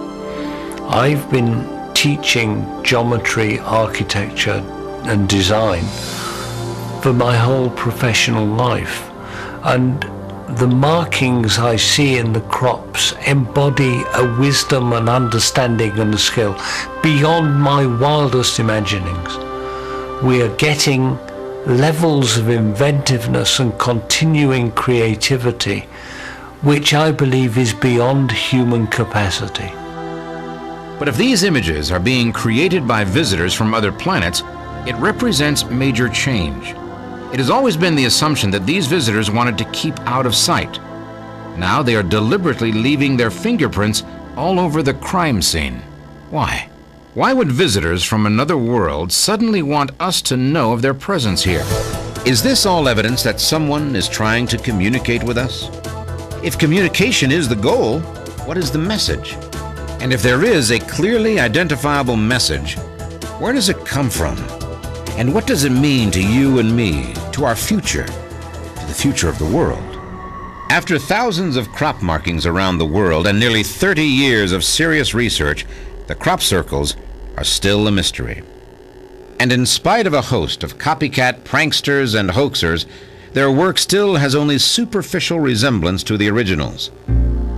I've been teaching geometry, architecture and design for my whole professional life, and the markings I see in the crops embody a wisdom and understanding and a skill beyond my wildest imaginings. We are getting levels of inventiveness and continuing creativity which I believe is beyond human capacity. But if these images are being created by visitors from other planets, it represents major change. It has always been the assumption that these visitors wanted to keep out of sight. Now they are deliberately leaving their fingerprints all over the crime scene. Why? Why would visitors from another world suddenly want us to know of their presence here? Is this all evidence that someone is trying to communicate with us? If communication is the goal, what is the message? And if there is a clearly identifiable message, where does it come from? And what does it mean to you and me, to our future, to the future of the world? After thousands of crop markings around the world and nearly 30 years of serious research, the crop circles are still a mystery. And in spite of a host of copycat pranksters and hoaxers, their work still has only superficial resemblance to the originals.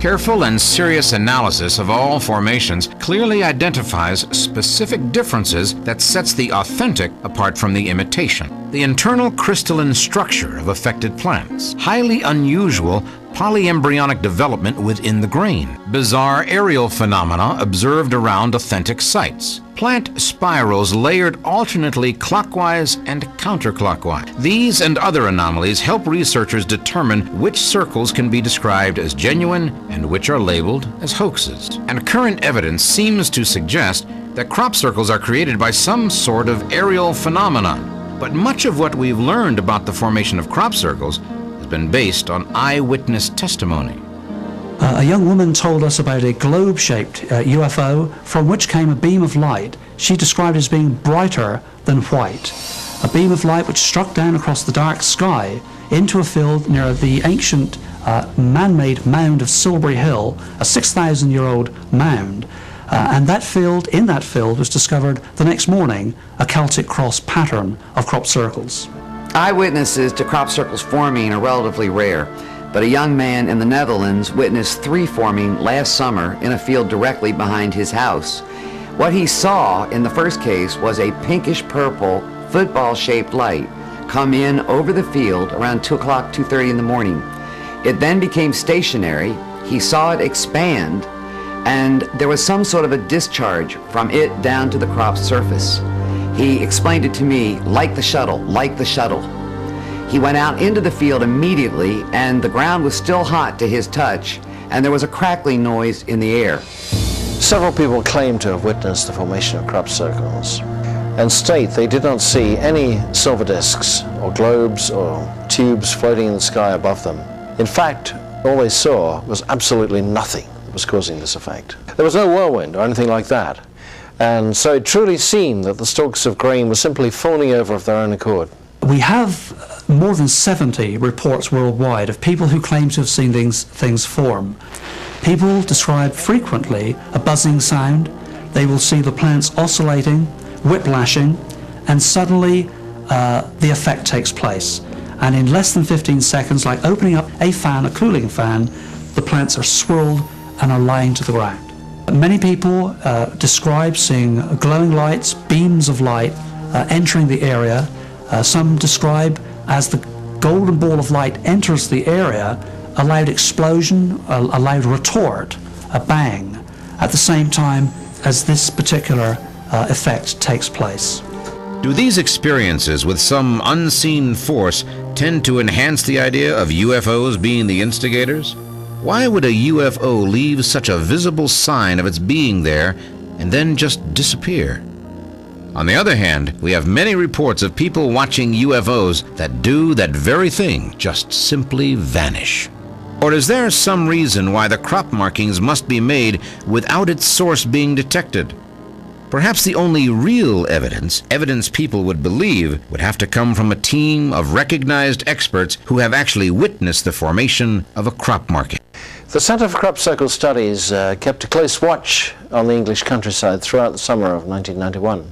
Careful and serious analysis of all formations clearly identifies specific differences that sets the authentic apart from the imitation. The internal crystalline structure of affected plants, highly unusual polyembryonic development within the grain, bizarre aerial phenomena observed around authentic sites, plant spirals layered alternately clockwise and counterclockwise. These and other anomalies help researchers determine which circles can be described as genuine and which are labeled as hoaxes. And current evidence seems to suggest that crop circles are created by some sort of aerial phenomenon. But much of what we've learned about the formation of crop circles has been based on eyewitness testimony. A young woman told us about a globe-shaped UFO from which came a beam of light she described as being brighter than white. A beam of light which struck down across the dark sky into a field near the ancient man-made mound of Silbury Hill, a 6,000-year-old mound. And that field, in that field, was discovered the next morning a Celtic cross pattern of crop circles. Eyewitnesses to crop circles forming are relatively rare, but a young man in the Netherlands witnessed 3 forming last summer in a field directly behind his house. What he saw in the first case was a pinkish-purple football-shaped light come in over the field around 2 o'clock, 2:30 in the morning. It then became stationary. He saw it expand, and there was some sort of a discharge from it down to the crop's surface. He explained it to me like the shuttle, like the shuttle. He went out into the field immediately, and the ground was still hot to his touch, and there was a crackling noise in the air. Several people claim to have witnessed the formation of crop circles and state they did not see any silver discs or globes or tubes floating in the sky above them. In fact, all they saw was absolutely nothing, that was causing this effect. There was no whirlwind or anything like that, and so it truly seemed that the stalks of grain were simply falling over of their own accord. We have more than 70 reports worldwide of people who claim to have seen things form. People describe frequently a buzzing sound. They will see the plants oscillating, whiplashing, and suddenly the effect takes place. And in less than 15 seconds, like opening up a fan, a cooling fan, the plants are swirled and are lying to the ground. Many people describe seeing glowing lights, beams of light entering the area. Some describe as the golden ball of light enters the area, a loud explosion, a loud retort, a bang, at the same time as this particular effect takes place. Do these experiences with some unseen force tend to enhance the idea of UFOs being the instigators? Why would a UFO leave such a visible sign of its being there and then just disappear? On the other hand, we have many reports of people watching UFOs that do that very thing, just simply vanish. Or is there some reason why the crop markings must be made without its source being detected? Perhaps the only real evidence people would believe, would have to come from a team of recognized experts who have actually witnessed the formation of a crop marking. The Centre for Crop Circle Studies kept a close watch on the English countryside throughout the summer of 1991.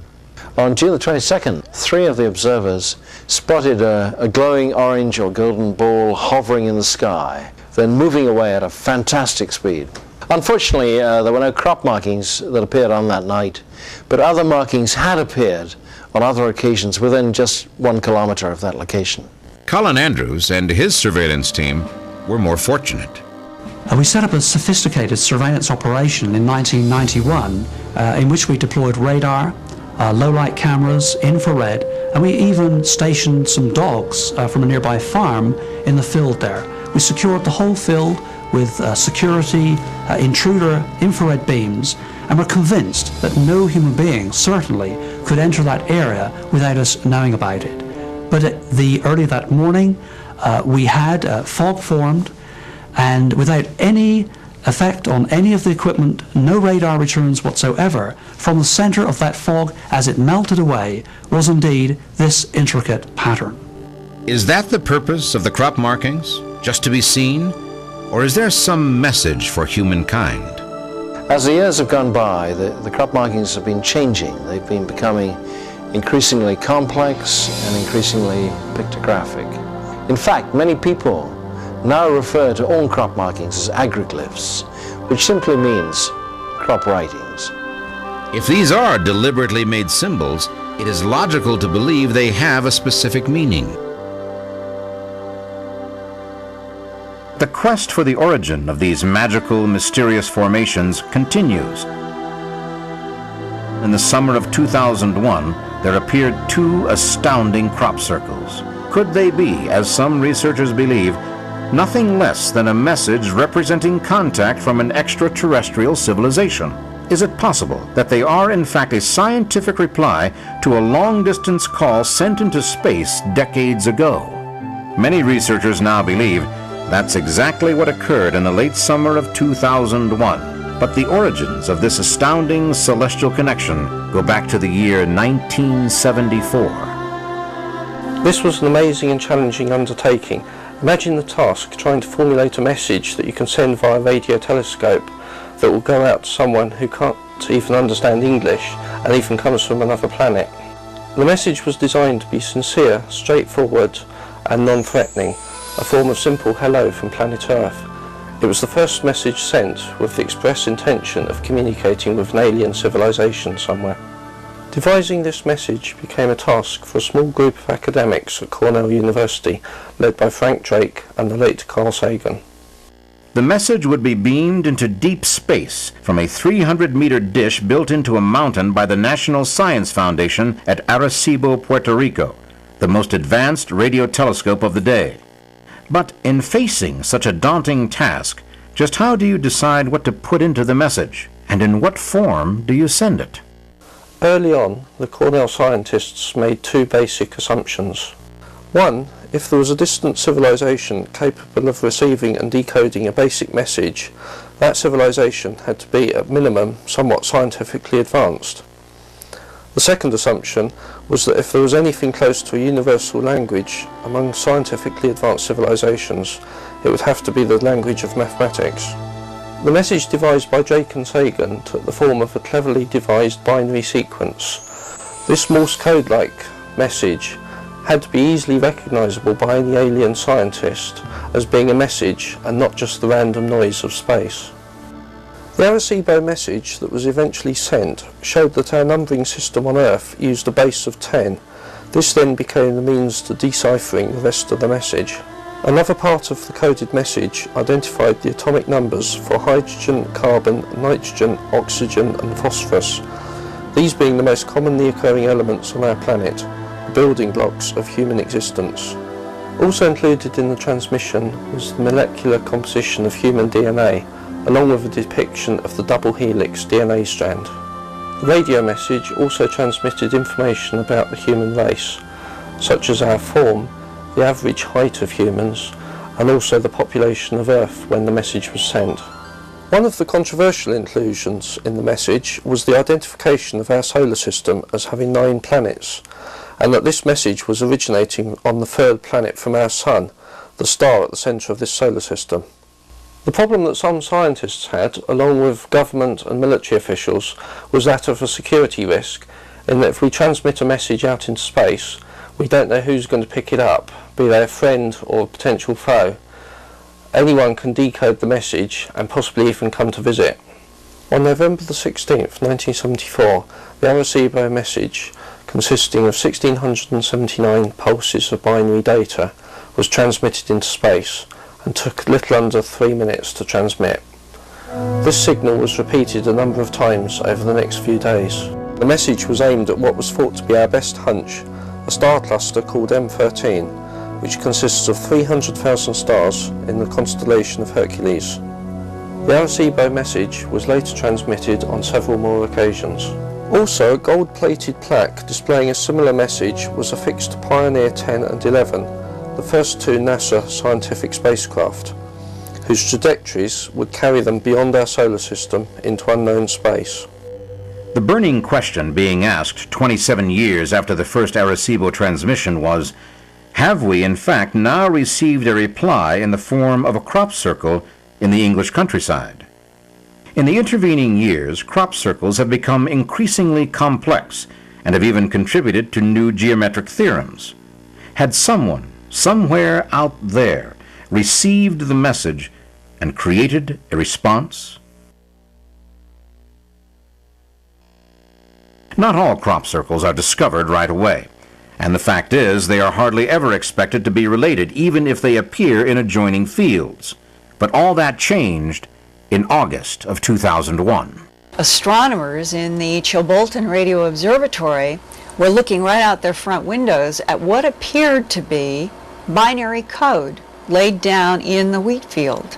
On June the 22nd, 3 of the observers spotted a glowing orange or golden ball hovering in the sky, then moving away at a fantastic speed. Unfortunately, there were no crop markings that appeared on that night, but other markings had appeared on other occasions within just 1 kilometer of that location. Colin Andrews and his surveillance team were more fortunate. We set up a sophisticated surveillance operation in 1991 in which we deployed radar, low-light cameras, infrared, and we even stationed some dogs from a nearby farm in the field there. We secured the whole field with security, intruder infrared beams, and we're convinced that no human being, certainly, could enter that area without us knowing about it. But early that morning, we had fog formed, and without any effect on any of the equipment, no radar returns whatsoever, from the center of that fog as it melted away was indeed this intricate pattern. Is that the purpose of the crop markings? Just to be seen? Or is there some message for humankind? As the years have gone by, the crop markings have been changing. They've been becoming increasingly complex and increasingly pictographic. In fact, many people now refer to all crop markings as agriglyphs, which simply means crop writings. If these are deliberately made symbols, it is logical to believe they have a specific meaning. The quest for the origin of these magical, mysterious formations continues. In the summer of 2001, there appeared 2 astounding crop circles. Could they be, as some researchers believe, nothing less than a message representing contact from an extraterrestrial civilization? Is it possible that they are in fact a scientific reply to a long-distance call sent into space decades ago? Many researchers now believe that's exactly what occurred in the late summer of 2001. But the origins of this astounding celestial connection go back to the year 1974. This was an amazing and challenging undertaking. Imagine the task trying to formulate a message that you can send via radio telescope that will go out to someone who can't even understand English and even comes from another planet. The message was designed to be sincere, straightforward and non-threatening, a form of simple hello from planet Earth. It was the first message sent with the express intention of communicating with an alien civilization somewhere. Devising this message became a task for a small group of academics at Cornell University, led by Frank Drake and the late Carl Sagan. The message would be beamed into deep space from a 300-meter dish built into a mountain by the National Science Foundation at Arecibo, Puerto Rico, the most advanced radio telescope of the day. But in facing such a daunting task, just how do you decide what to put into the message, and in what form do you send it? Early on, the Cornell scientists made 2 basic assumptions. One, if there was a distant civilization capable of receiving and decoding a basic message, that civilization had to be, at minimum, somewhat scientifically advanced. The second assumption was that if there was anything close to a universal language among scientifically advanced civilizations, it would have to be the language of mathematics. The message devised by Drake and Sagan took the form of a cleverly devised binary sequence. This Morse code-like message had to be easily recognisable by any alien scientist as being a message and not just the random noise of space. The Arecibo message that was eventually sent showed that our numbering system on Earth used a base of 10. This then became the means to deciphering the rest of the message. Another part of the coded message identified the atomic numbers for hydrogen, carbon, nitrogen, oxygen and phosphorus, these being the most commonly occurring elements on our planet, the building blocks of human existence. Also included in the transmission was the molecular composition of human DNA, along with a depiction of the double helix DNA strand. The radio message also transmitted information about the human race, such as our form, the average height of humans, and also the population of Earth when the message was sent. One of the controversial inclusions in the message was the identification of our solar system as having 9 planets, and that this message was originating on the third planet from our Sun, the star at the centre of this solar system. The problem that some scientists had, along with government and military officials, was that of a security risk, in that if we transmit a message out into space, we don't know who's going to pick it up, be they a friend or a potential foe. Anyone can decode the message and possibly even come to visit. On November the 16th, 1974, the Arecibo message, consisting of 1,679 pulses of binary data, was transmitted into space and took a little under 3 minutes to transmit. This signal was repeated a number of times over the next few days. The message was aimed at what was thought to be our best hunch, a star cluster called M13, which consists of 300,000 stars in the constellation of Hercules. The Arecibo message was later transmitted on several more occasions. Also, a gold-plated plaque displaying a similar message was affixed to Pioneer 10 and 11, the first 2 NASA scientific spacecraft, whose trajectories would carry them beyond our solar system into unknown space. The burning question being asked 27 years after the first Arecibo transmission was, have we in fact now received a reply in the form of a crop circle in the English countryside? In the intervening years, crop circles have become increasingly complex and have even contributed to new geometric theorems. Had someone, somewhere out there, received the message and created a response? Not all crop circles are discovered right away, and the fact is they are hardly ever expected to be related, even if they appear in adjoining fields. But all that changed in August of 2001. Astronomers in the Chilbolton Radio Observatory were looking right out their front windows at what appeared to be binary code laid down in the wheat field.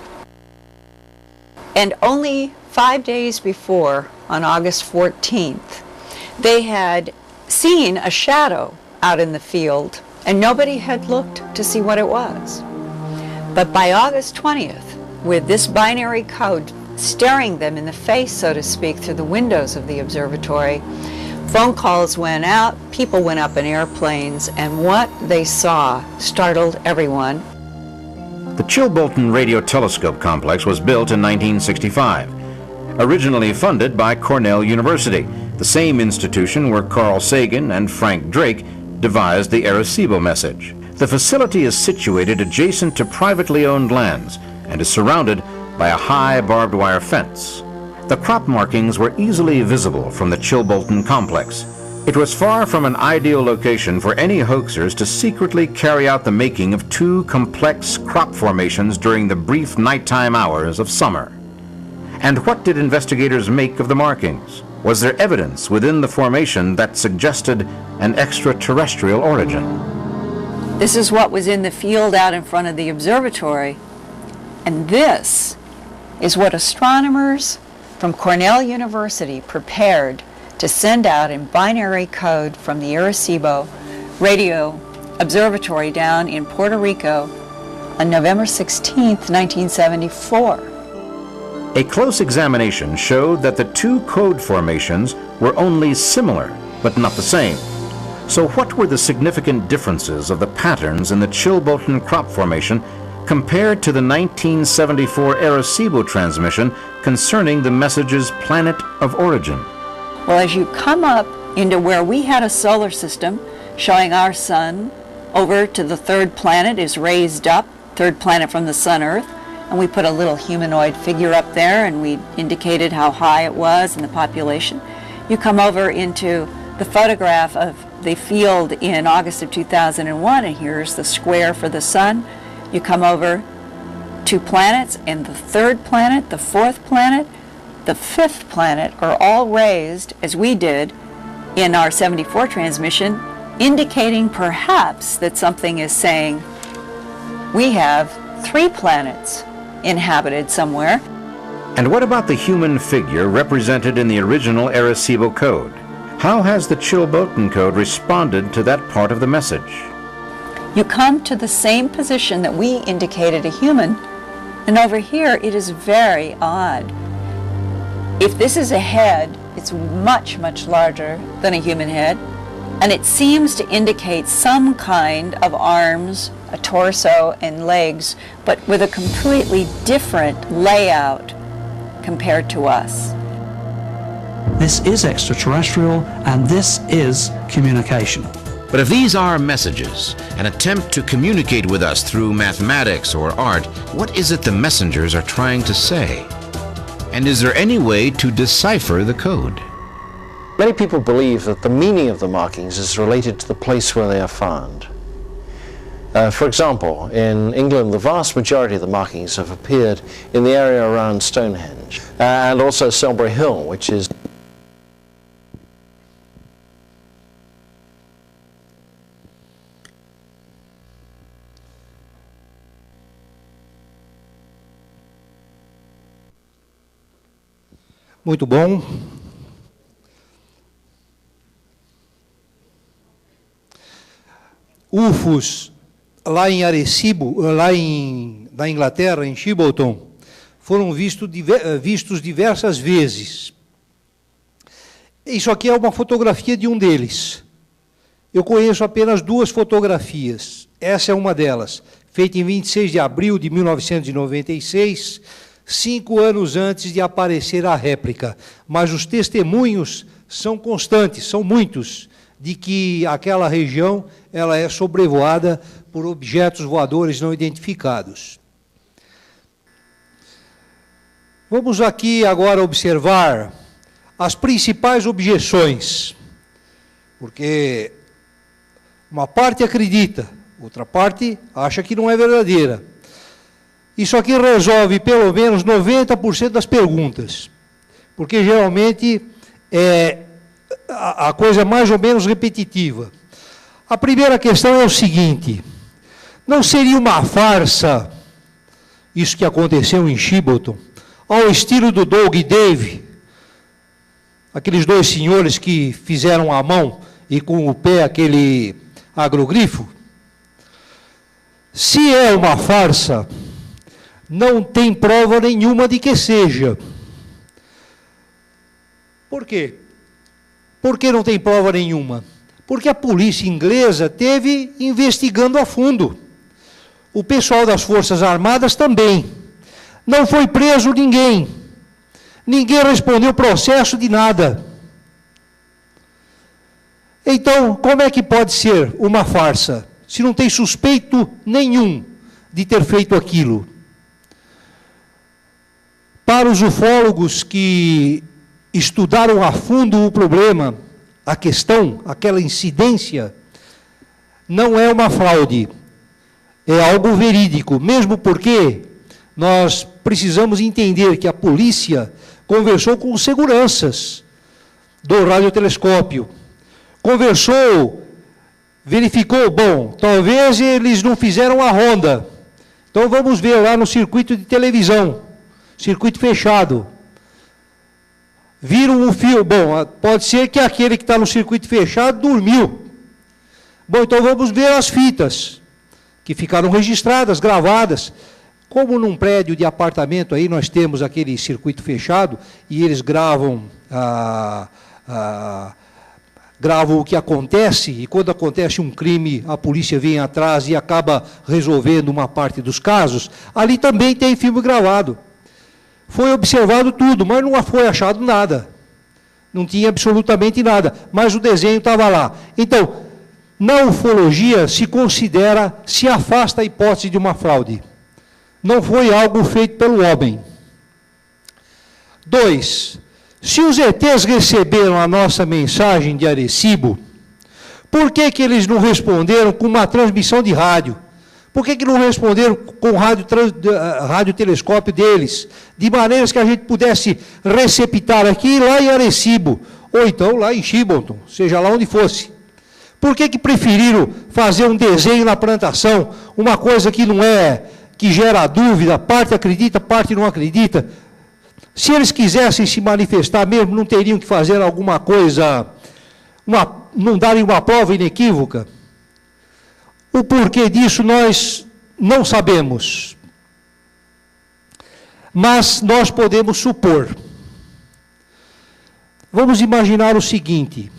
And only 5 days before, on August 14th, they had seen a shadow out in the field, and nobody had looked to see what it was. But by August 20th, with this binary code staring them in the face, so to speak, through the windows of the observatory, phone calls went out, people went up in airplanes, and what they saw startled everyone. The Chilbolton Radio Telescope Complex was built in 1965, originally funded by Cornell University, the same institution where Carl Sagan and Frank Drake devised the Arecibo message. The facility is situated adjacent to privately owned lands and is surrounded by a high barbed wire fence. The crop markings were easily visible from the Chilbolton complex. It was far from an ideal location for any hoaxers to secretly carry out the making of 2 complex crop formations during the brief nighttime hours of summer. And what did investigators make of the markings? Was there evidence within the formation that suggested an extraterrestrial origin? This is what was in the field out in front of the observatory, and this is what astronomers from Cornell University prepared to send out in binary code from the Arecibo Radio Observatory down in Puerto Rico on November 16th, 1974. A close examination showed that the two code formations were only similar, but not the same. So what were the significant differences of the patterns in the Chilbotin crop formation compared to the 1974 Arecibo transmission concerning the message's planet of origin? Well, as you come up into where we had a solar system showing our sun over to the third planet is raised up, third planet from the sun, Earth, and we put a little humanoid figure up there and we indicated how high it was and the population. You come over into the photograph of the field in August of 2001, and here's the square for the sun. You come over 2 planets, and the third planet, the fourth planet, the fifth planet are all raised, as we did in our 74 transmission, indicating perhaps that something is saying we have 3 planets inhabited somewhere. And what about the human figure represented in the original Arecibo code? How has the Chilbotin code responded to that part of the message? You come to the same position that we indicated a human, and over here it is very odd. If this is a head, it's much, much larger than a human head, and it seems to indicate some kind of arms, a torso, and legs, but with a completely different layout compared to us. This is extraterrestrial, and this is communication. But if these are messages, an attempt to communicate with us through mathematics or art, what is it the messengers are trying to say? And is there any way to decipher the code? Many people believe that the meaning of the markings is related to the place where they are found. For example, in England, the vast majority of the markings have appeared in the area around Stonehenge, and also Selbury Hill, which is Muito bom. UFOs lá em Arecibo, na Inglaterra, em Chilbotin, foram vistos diversas vezes. Isso aqui é uma fotografia de um deles. Eu conheço apenas 2 fotografias. Essa é uma delas, feita em 26 de abril de 1996, 5 anos antes de aparecer a réplica. Mas os testemunhos são constantes, são muitos, de que aquela região ela é sobrevoada por objetos voadores não identificados. Vamos aqui agora observar as principais objeções, porque uma parte acredita, outra parte acha que não é verdadeira. Isso aqui resolve pelo menos 90% das perguntas, porque geralmente a coisa é mais ou menos repetitiva. A primeira questão é o seguinte: não seria uma farsa isso que aconteceu em Chilbotin, ao estilo do Doug e Dave, aqueles 2 senhores que fizeram à mão e com o pé aquele agrogrifo? Se é uma farsa, não tem prova nenhuma de que seja. Por quê? Por que não tem prova nenhuma? Porque a polícia inglesa teve investigando a fundo. O pessoal das Forças Armadas também. Não foi preso ninguém. Ninguém respondeu processo de nada. Então, como é que pode ser uma farsa, se não tem suspeito nenhum de ter feito aquilo? Para os ufólogos que estudaram a fundo o problema, a questão, aquela incidência, não é uma fraude, é algo verídico, mesmo porque nós precisamos entender que a polícia conversou com os seguranças do radiotelescópio, conversou, verificou, bom, talvez eles não fizeram a ronda, então vamos ver lá no circuito de televisão, circuito fechado. Viram um fio, bom, pode ser que aquele que está no circuito fechado dormiu. Bom, então vamos ver as fitas, que ficaram registradas, gravadas. Como num prédio de apartamento aí nós temos aquele circuito fechado e eles gravam o que acontece, e quando acontece um crime, a polícia vem atrás e acaba resolvendo uma parte dos casos, ali também tem filme gravado. Foi observado tudo, mas não foi achado nada. Não tinha absolutamente nada, mas o desenho estava lá. Então, na ufologia se afasta a hipótese de uma fraude. Não foi algo feito pelo homem. 2. Se os ETs receberam a nossa mensagem de Arecibo, por que eles não responderam com uma transmissão de rádio? Por que não responderam com o radiotelescópio deles? De maneiras que a gente pudesse receptar aqui e lá em Arecibo, ou então lá em Chibonton, seja lá onde fosse. Por que preferiram fazer um desenho na plantação, uma coisa que não é, que gera dúvida, parte acredita, parte não acredita? Se eles quisessem se manifestar mesmo, não teriam que fazer alguma coisa, não darem uma prova inequívoca? O porquê disso nós não sabemos. Mas nós podemos supor. Vamos imaginar o seguinte: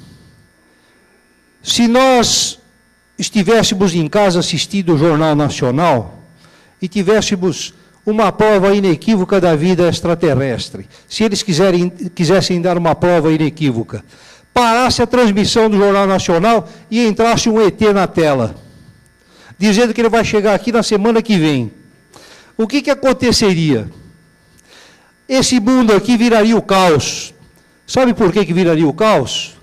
se nós estivéssemos em casa assistindo o Jornal Nacional e tivéssemos uma prova inequívoca da vida extraterrestre, se eles quisessem dar uma prova inequívoca, parasse a transmissão do Jornal Nacional e entrasse um ET na tela, dizendo que ele vai chegar aqui na semana que vem, o que aconteceria? Esse mundo aqui viraria o caos. Sabe por que viraria o caos?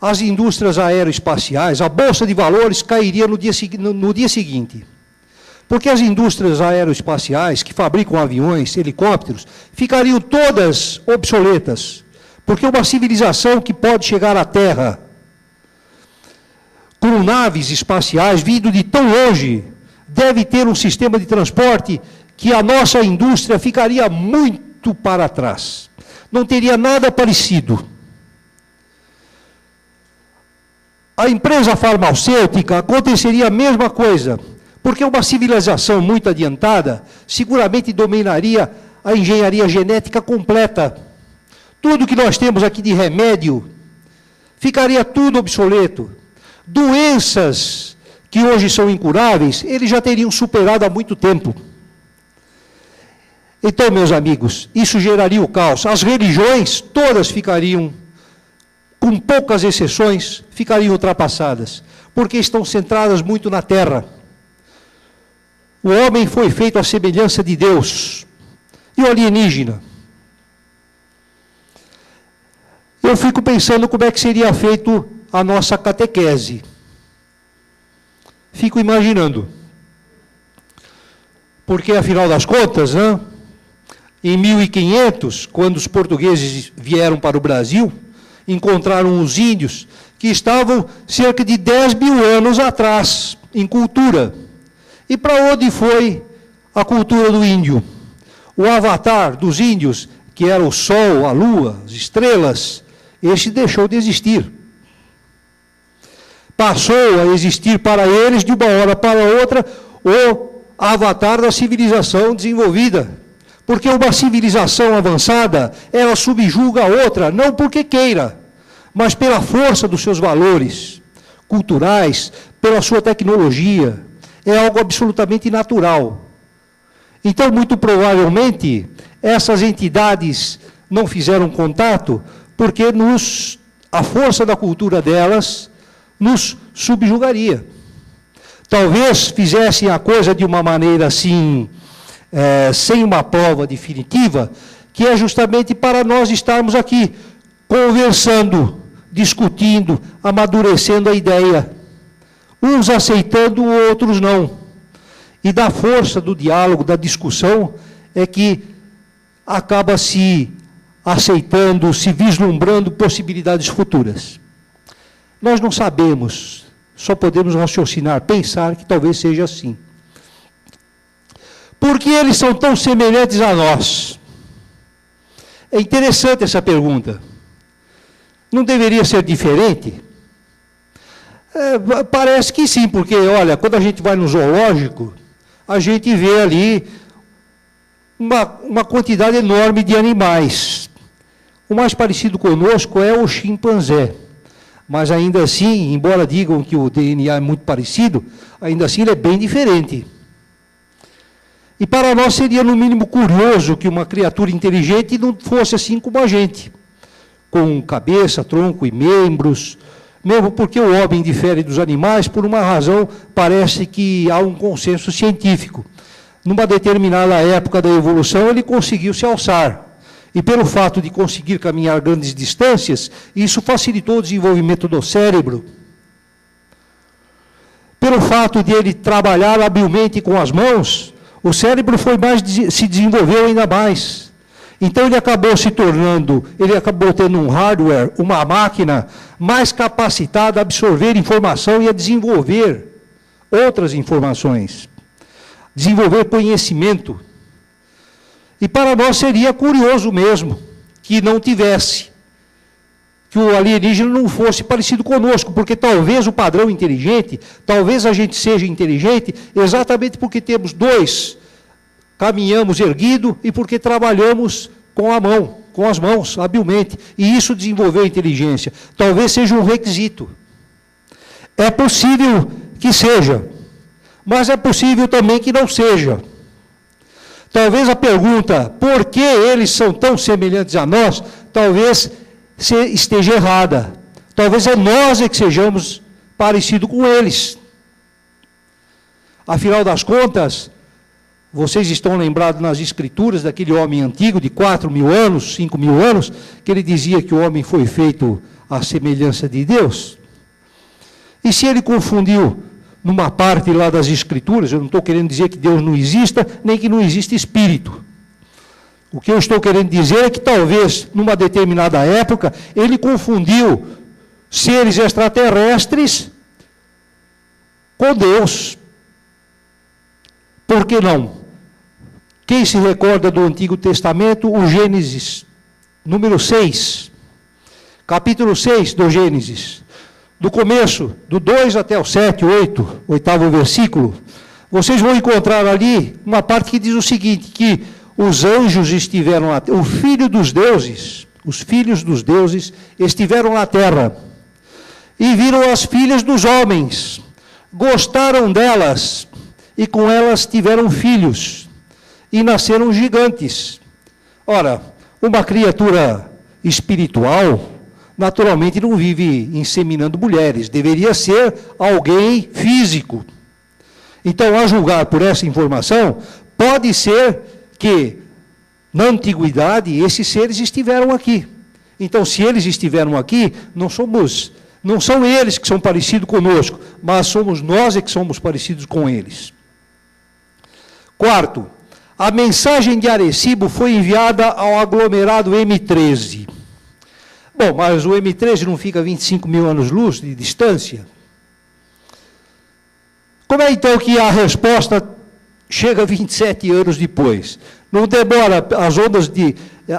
As indústrias aeroespaciais, a Bolsa de Valores cairia no dia seguinte. Porque as indústrias aeroespaciais, que fabricam aviões, helicópteros, ficariam todas obsoletas. Porque uma civilização que pode chegar à Terra com naves espaciais vindo de tão longe, deve ter um sistema de transporte que a nossa indústria ficaria muito para trás. Não teria nada parecido. A empresa farmacêutica aconteceria a mesma coisa. Porque uma civilização muito adiantada seguramente dominaria a engenharia genética completa. Tudo que nós temos aqui de remédio ficaria tudo obsoleto. Doenças que hoje são incuráveis, eles já teriam superado há muito tempo. Então, meus amigos, isso geraria o caos. As religiões todas ficariam, com poucas exceções, ficariam ultrapassadas, porque estão centradas muito na terra. O homem foi feito à semelhança de Deus. E o alienígena? Eu fico pensando como é que seria feito a nossa catequese. Fico imaginando. Porque, afinal das contas, né, em 1500, quando os portugueses vieram para o Brasil, encontraram os índios que estavam cerca de 10 mil anos atrás, em cultura. E para onde foi a cultura do índio? O avatar dos índios, que era o sol, a lua, as estrelas, esse deixou de existir. Passou a existir para eles, de uma hora para outra, o avatar da civilização desenvolvida. Porque uma civilização avançada, ela subjuga a outra, não porque queira, mas pela força dos seus valores culturais, pela sua tecnologia. É algo absolutamente natural. Então, muito provavelmente, essas entidades não fizeram contato, porque a força da cultura delas nos subjugaria. Talvez fizessem a coisa de uma maneira assim, sem uma prova definitiva, que é justamente para nós estarmos aqui, conversando, discutindo, amadurecendo a ideia. Uns aceitando, outros não. E da força do diálogo, da discussão, é que acaba se aceitando, se vislumbrando possibilidades futuras. Nós não sabemos, só podemos raciocinar, pensar que talvez seja assim. Por que eles são tão semelhantes a nós? É interessante essa pergunta. Não deveria ser diferente? Parece que sim, porque, olha, quando a gente vai no zoológico, a gente vê ali uma quantidade enorme de animais. O mais parecido conosco é o chimpanzé. Mas ainda assim, embora digam que o DNA é muito parecido, ainda assim ele é bem diferente. E para nós seria no mínimo curioso que uma criatura inteligente não fosse assim como a gente, com cabeça, tronco e membros, mesmo porque o homem difere dos animais, por uma razão, parece que há um consenso científico. Numa determinada época da evolução, ele conseguiu se alçar. E pelo fato de conseguir caminhar grandes distâncias, isso facilitou o desenvolvimento do cérebro. Pelo fato de ele trabalhar habilmente com as mãos, o cérebro se desenvolveu ainda mais. Então ele acabou tendo um hardware, uma máquina mais capacitada a absorver informação e a desenvolver outras informações, desenvolver conhecimento. E para nós seria curioso mesmo que não tivesse, que o alienígena não fosse parecido conosco, porque talvez o padrão inteligente, talvez a gente seja inteligente exatamente porque temos dois, caminhamos erguido e porque trabalhamos com a mão, com as mãos, habilmente, e isso desenvolveu a inteligência. Talvez seja um requisito. É possível que seja, mas é possível também que não seja. Talvez a pergunta, por que eles são tão semelhantes a nós, talvez esteja errada. Talvez é nós que sejamos parecidos com eles. Afinal das contas, vocês estão lembrados nas escrituras daquele homem antigo de 4.000 anos, 5.000 anos, que ele dizia que o homem foi feito à semelhança de Deus? E se ele confundiu numa parte lá das escrituras, eu não estou querendo dizer que Deus não exista, nem que não existe espírito. O que eu estou querendo dizer é que talvez, numa determinada época, ele confundiu seres extraterrestres com Deus. Por que não? Quem se recorda do Antigo Testamento, o Gênesis, número 6, capítulo 6 do Gênesis, do começo, do 2 até o 7, 8, oitavo versículo, vocês vão encontrar ali uma parte que diz o seguinte, que os anjos estiveram na terra, os filhos dos deuses estiveram na terra, e viram as filhas dos homens, gostaram delas, e com elas tiveram filhos, e nasceram gigantes. Ora, uma criatura espiritual, naturalmente não vive inseminando mulheres, deveria ser alguém físico. Então, a julgar por essa informação, pode ser que, na antiguidade, esses seres estiveram aqui. Então, se eles estiveram aqui, não são eles que são parecidos conosco, mas somos nós que somos parecidos com eles. Quarto, a mensagem de Arecibo foi enviada ao aglomerado M13. Bom, mas o M13 não fica a 25.000 anos-luz de distância? Como é então que a resposta chega 27 anos depois? Não demora,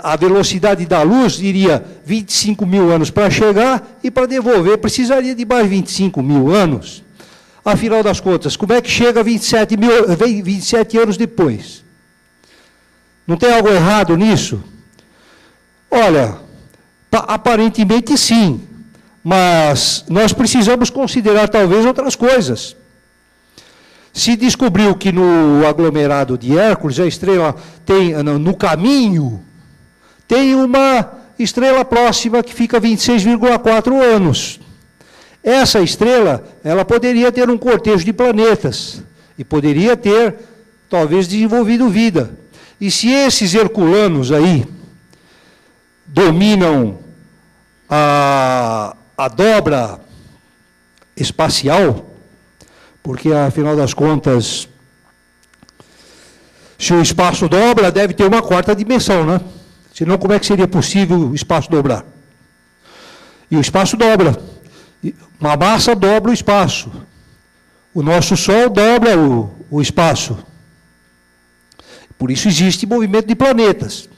a velocidade da luz iria 25.000 anos para chegar e para devolver precisaria de mais 25.000 anos. Afinal das contas, como é que chega 27 anos depois? Não tem algo errado nisso? Olha, aparentemente sim, mas nós precisamos considerar talvez outras coisas. Se descobriu que no aglomerado de Hércules, a estrela tem, no caminho, tem uma estrela próxima que fica a 26,4 anos. Essa estrela, ela poderia ter um cortejo de planetas, e poderia ter, talvez, desenvolvido vida. E se esses herculanos aí dominam a dobra espacial, porque, afinal das contas, se o espaço dobra, deve ter uma quarta dimensão, né? Senão, como é que seria possível o espaço dobrar? E o espaço dobra. Uma massa dobra o espaço. O nosso Sol dobra o espaço. Por isso existe movimento de planetas.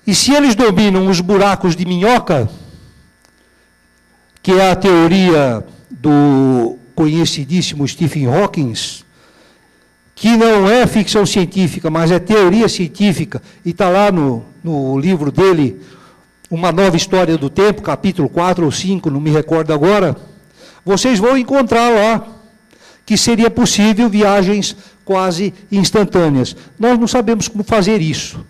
E se eles dominam os buracos de minhoca, que é a teoria do conhecidíssimo Stephen Hawking, que não é ficção científica, mas é teoria científica, e está lá no livro dele, Uma Nova História do Tempo, capítulo 4 ou 5, não me recordo agora, vocês vão encontrar lá que seria possível viagens quase instantâneas. Nós não sabemos como fazer isso,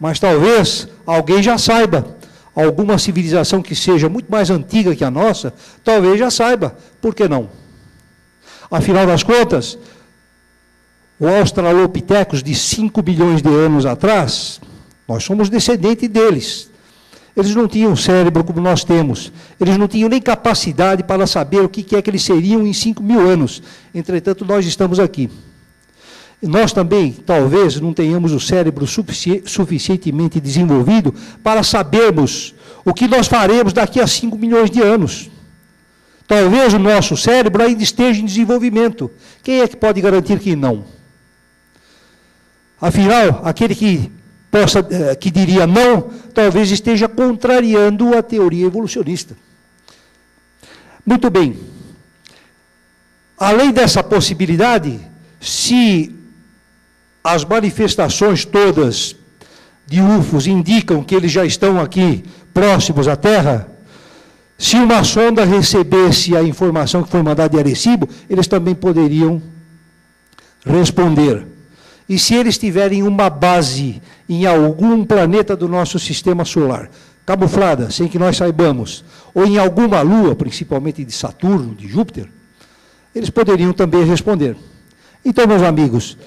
mas talvez alguém já saiba. Alguma civilização que seja muito mais antiga que a nossa, talvez já saiba. Por que não? Afinal das contas, o Australopithecus de 5 bilhões de anos atrás, nós somos descendentes deles. Eles não tinham cérebro como nós temos. Eles não tinham nem capacidade para saber o que é que eles seriam em 5 mil anos. Entretanto, nós estamos aqui. Nós também, talvez, não tenhamos o cérebro suficientemente desenvolvido para sabermos o que nós faremos daqui a 5 milhões de anos. Talvez o nosso cérebro ainda esteja em desenvolvimento. Quem é que pode garantir que não? Afinal, aquele que diria não, talvez esteja contrariando a teoria evolucionista. Muito bem. Além dessa possibilidade, se as manifestações todas de UFOs indicam que eles já estão aqui próximos à Terra, se uma sonda recebesse a informação que foi mandada de Arecibo, eles também poderiam responder. E se eles tiverem uma base em algum planeta do nosso sistema solar, camuflada, sem que nós saibamos, ou em alguma lua, principalmente de Saturno, de Júpiter, eles poderiam também responder. Então, meus amigos,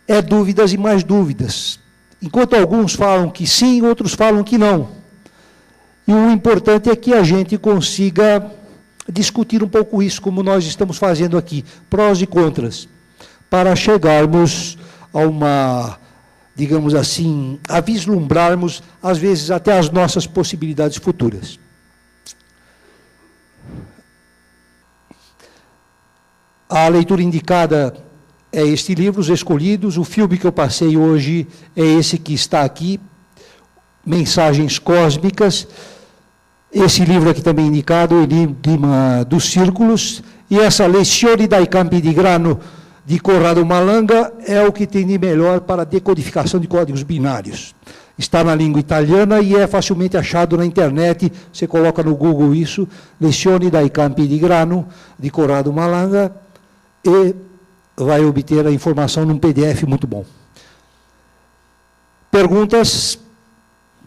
é dúvidas e mais dúvidas. Enquanto alguns falam que sim, outros falam que não. E o importante é que a gente consiga discutir um pouco isso, como nós estamos fazendo aqui, prós e contras, para chegarmos a uma, digamos assim, a vislumbrarmos, às vezes, até as nossas possibilidades futuras. A leitura indicada é este livro, Os Escolhidos. O filme que eu passei hoje é esse que está aqui, Mensagens Cósmicas. Esse livro aqui também indicado, o Enigma dos Círculos. E essa Lezioni dai Campi di Grano, de Corrado Malanga, é o que tem de melhor para a decodificação de códigos binários. Está na língua italiana e é facilmente achado na internet. Você coloca no Google isso, Lezioni dai Campi di Grano, de Corrado Malanga, e vai obter a informação num PDF muito bom. Perguntas,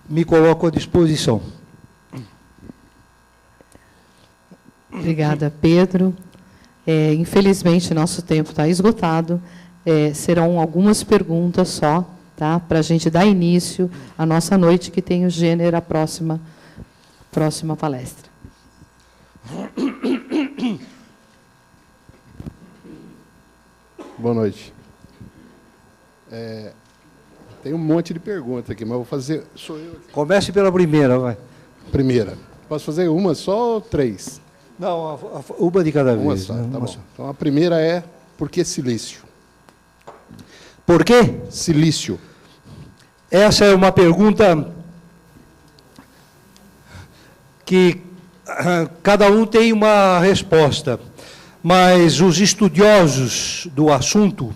me coloco à disposição. Obrigada, Pedro. Infelizmente, nosso tempo está esgotado. Serão algumas perguntas só, tá? Para a gente dar início à nossa noite, que tem o gênero, a próxima palestra. Boa noite. Tem um monte de perguntas aqui, mas vou fazer... Sou eu aqui. Comece pela primeira, vai. Primeira. Posso fazer uma só ou 3? Não, uma de cada vez. Uma só, tá bom. Então, a primeira é, por que silício? Por quê? Silício. Essa é uma pergunta que cada um tem uma resposta, mas os estudiosos do assunto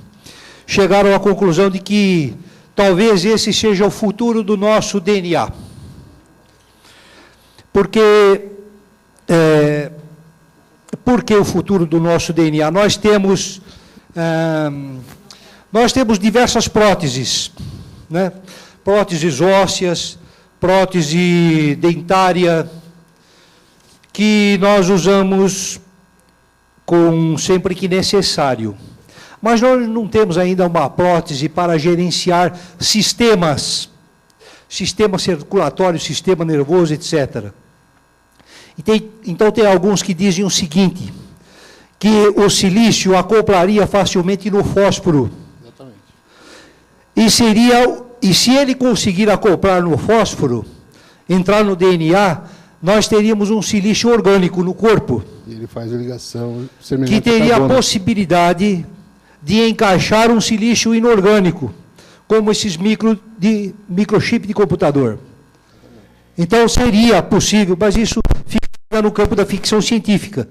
chegaram à conclusão de que talvez esse seja o futuro do nosso DNA. Por que o futuro do nosso DNA? Nós temos diversas próteses, né? Próteses ósseas, prótese dentária, que nós usamos sempre que necessário. Mas nós não temos ainda uma prótese para gerenciar sistema circulatório, sistema nervoso, etc. Então tem alguns que dizem o seguinte, que o silício acoplaria facilmente no fósforo. Exatamente. E se ele conseguir acoplar no fósforo, entrar no DNA, nós teríamos um silício orgânico no corpo. E ele faz a ligação semelhante que teria a possibilidade de encaixar um silício inorgânico, como esses microchip de computador. Então seria possível, mas isso fica no campo da ficção científica.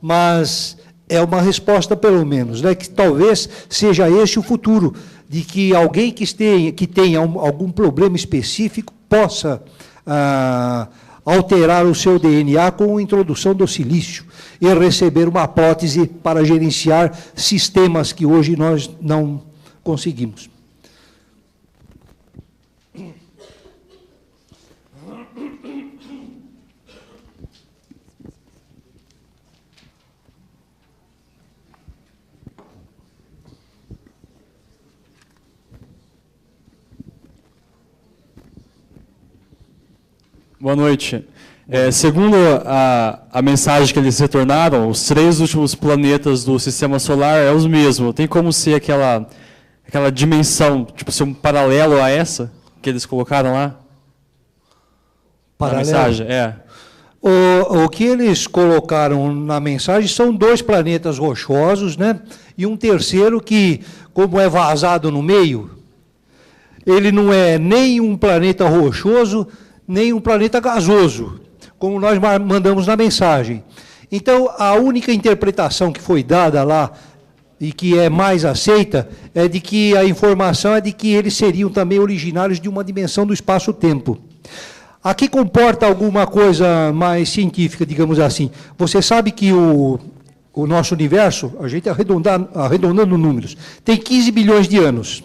Mas é uma resposta, pelo menos, né, que talvez seja esse o futuro, de que alguém que tenha algum problema específico possa alterar o seu DNA com a introdução do silício e receber uma prótese para gerenciar sistemas que hoje nós não conseguimos. Boa noite. Segundo a mensagem que eles retornaram, os 3 últimos planetas do Sistema Solar é os mesmos. Tem como ser aquela dimensão, tipo, ser um paralelo a essa que eles colocaram lá? Paralelo? Na mensagem, O que eles colocaram na mensagem são 2 planetas rochosos, né? E um terceiro que, como é vazado no meio, ele não é nem um planeta rochoso, nem um planeta gasoso, como nós mandamos na mensagem. Então, a única interpretação que foi dada lá, e que é mais aceita, é de que a informação é de que eles seriam também originários de uma dimensão do espaço-tempo. Aqui comporta alguma coisa mais científica, digamos assim. Você sabe que o nosso universo, a gente arredondando números, tem 15 bilhões de anos.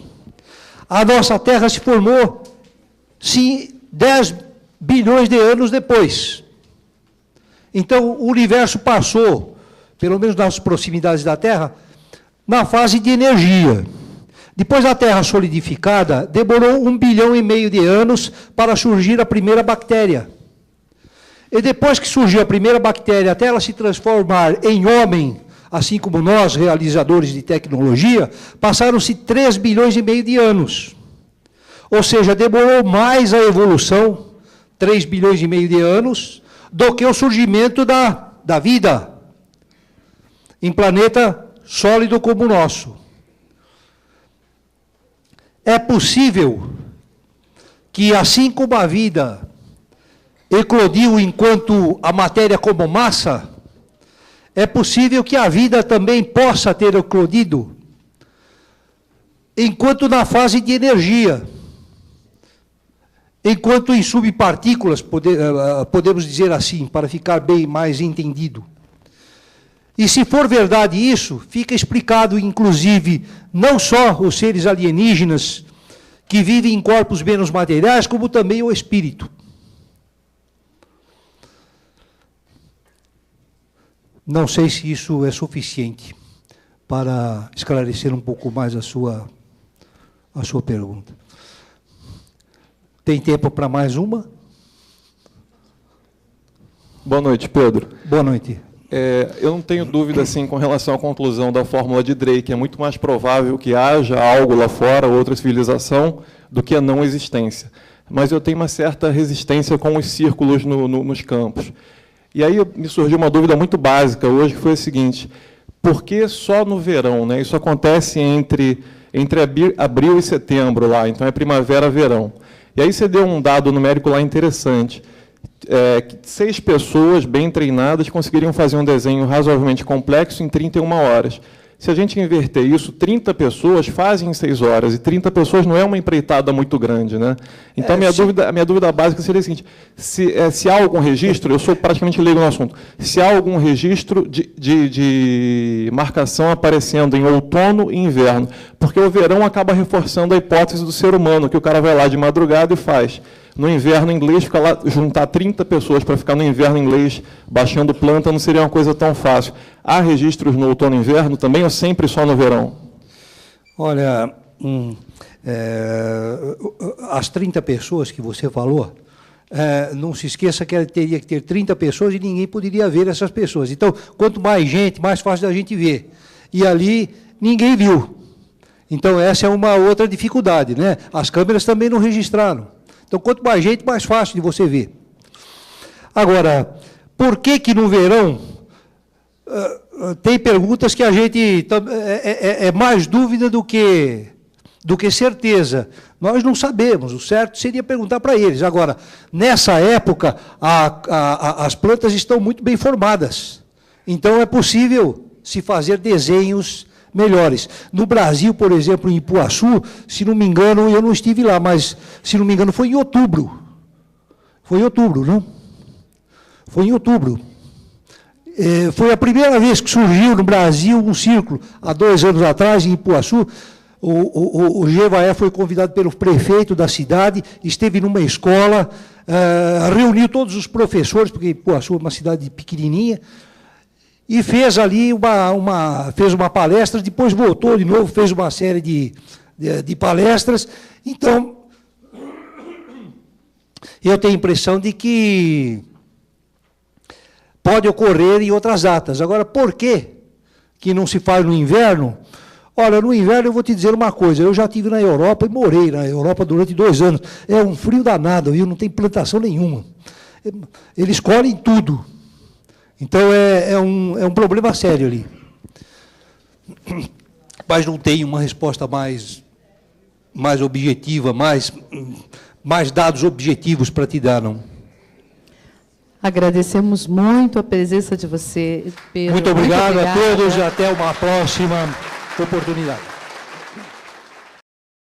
A nossa Terra se formou 10 bilhões de anos depois. Então, o universo passou, pelo menos nas proximidades da Terra, na fase de energia. Depois da Terra solidificada, demorou 1,5 bilhão de anos para surgir a primeira bactéria. E depois que surgiu a primeira bactéria, até ela se transformar em homem, assim como nós, realizadores de tecnologia, passaram-se 3,5 bilhões de anos. Ou seja, demorou mais a evolução, 3,5 bilhões de anos, do que o surgimento da vida em planeta sólido como o nosso. É possível que, assim como a vida eclodiu enquanto a matéria como massa, é possível que a vida também possa ter eclodido enquanto na fase de energia. Enquanto em subpartículas, podemos dizer assim, para ficar bem mais entendido. E se for verdade isso, fica explicado, inclusive, não só os seres alienígenas que vivem em corpos menos materiais, como também o espírito. Não sei se isso é suficiente para esclarecer um pouco mais a sua pergunta. Tem tempo para mais uma? Boa noite, Pedro. Boa noite. Eu não tenho dúvida assim, com relação à conclusão da fórmula de Drake. É muito mais provável que haja algo lá fora, outra civilização, do que a não existência. Mas eu tenho uma certa resistência com os círculos nos campos. E aí me surgiu uma dúvida muito básica hoje, que foi a seguinte: por que só no verão, né? Isso acontece entre abril e setembro lá, então é primavera, verão. E aí você deu um dado numérico lá interessante. 6 pessoas bem treinadas conseguiriam fazer um desenho razoavelmente complexo em 31 horas. Se a gente inverter isso, 30 pessoas fazem em 6 horas, e 30 pessoas não é uma empreitada muito grande, né? Então, a minha dúvida básica seria a seguinte: se há algum registro, eu sou praticamente leigo no assunto, se há algum registro de marcação aparecendo em outono e inverno, porque o verão acaba reforçando a hipótese do ser humano, que o cara vai lá de madrugada e faz. No inverno inglês, ficar lá, juntar 30 pessoas para ficar no inverno inglês baixando planta não seria uma coisa tão fácil. Há registros no outono e inverno também, ou sempre só no verão? Olha, as 30 pessoas que você falou, não se esqueça que teria que ter 30 pessoas e ninguém poderia ver essas pessoas. Então, quanto mais gente, mais fácil da gente ver. E ali, ninguém viu. Então, essa é uma outra dificuldade, né? As câmeras também não registraram. Então, quanto mais gente, mais fácil de você ver. Agora, por que no verão tem perguntas que a gente é mais dúvida do que certeza? Nós não sabemos, o certo seria perguntar para eles. Agora, nessa época, as plantas estão muito bem formadas. Então, é possível se fazer desenhos melhores. No Brasil, por exemplo, em Ipuaçu, se não me engano, eu não estive lá, mas, se não me engano, foi em outubro. Foi em outubro, não? Foi em outubro. Foi a primeira vez que surgiu no Brasil um círculo, há 2 anos atrás, em Ipuaçu. O Jevaé foi convidado pelo prefeito da cidade, esteve numa escola, reuniu todos os professores, porque Ipuaçu é uma cidade pequenininha, e fez ali fez uma palestra, depois voltou de novo, fez uma série de palestras. Então, eu tenho a impressão de que pode ocorrer em outras datas. Agora, por que não se faz no inverno? Olha, no inverno eu vou te dizer uma coisa, eu já estive na Europa e morei na Europa durante 2 anos. É um frio danado, viu? Não tem plantação nenhuma. Eles colhem tudo. Então é um problema sério ali. Mas não tem uma resposta mais objetiva, mais dados objetivos para te dar, não. Agradecemos muito a presença de você, Pedro. Muito obrigado a todos e até uma próxima oportunidade.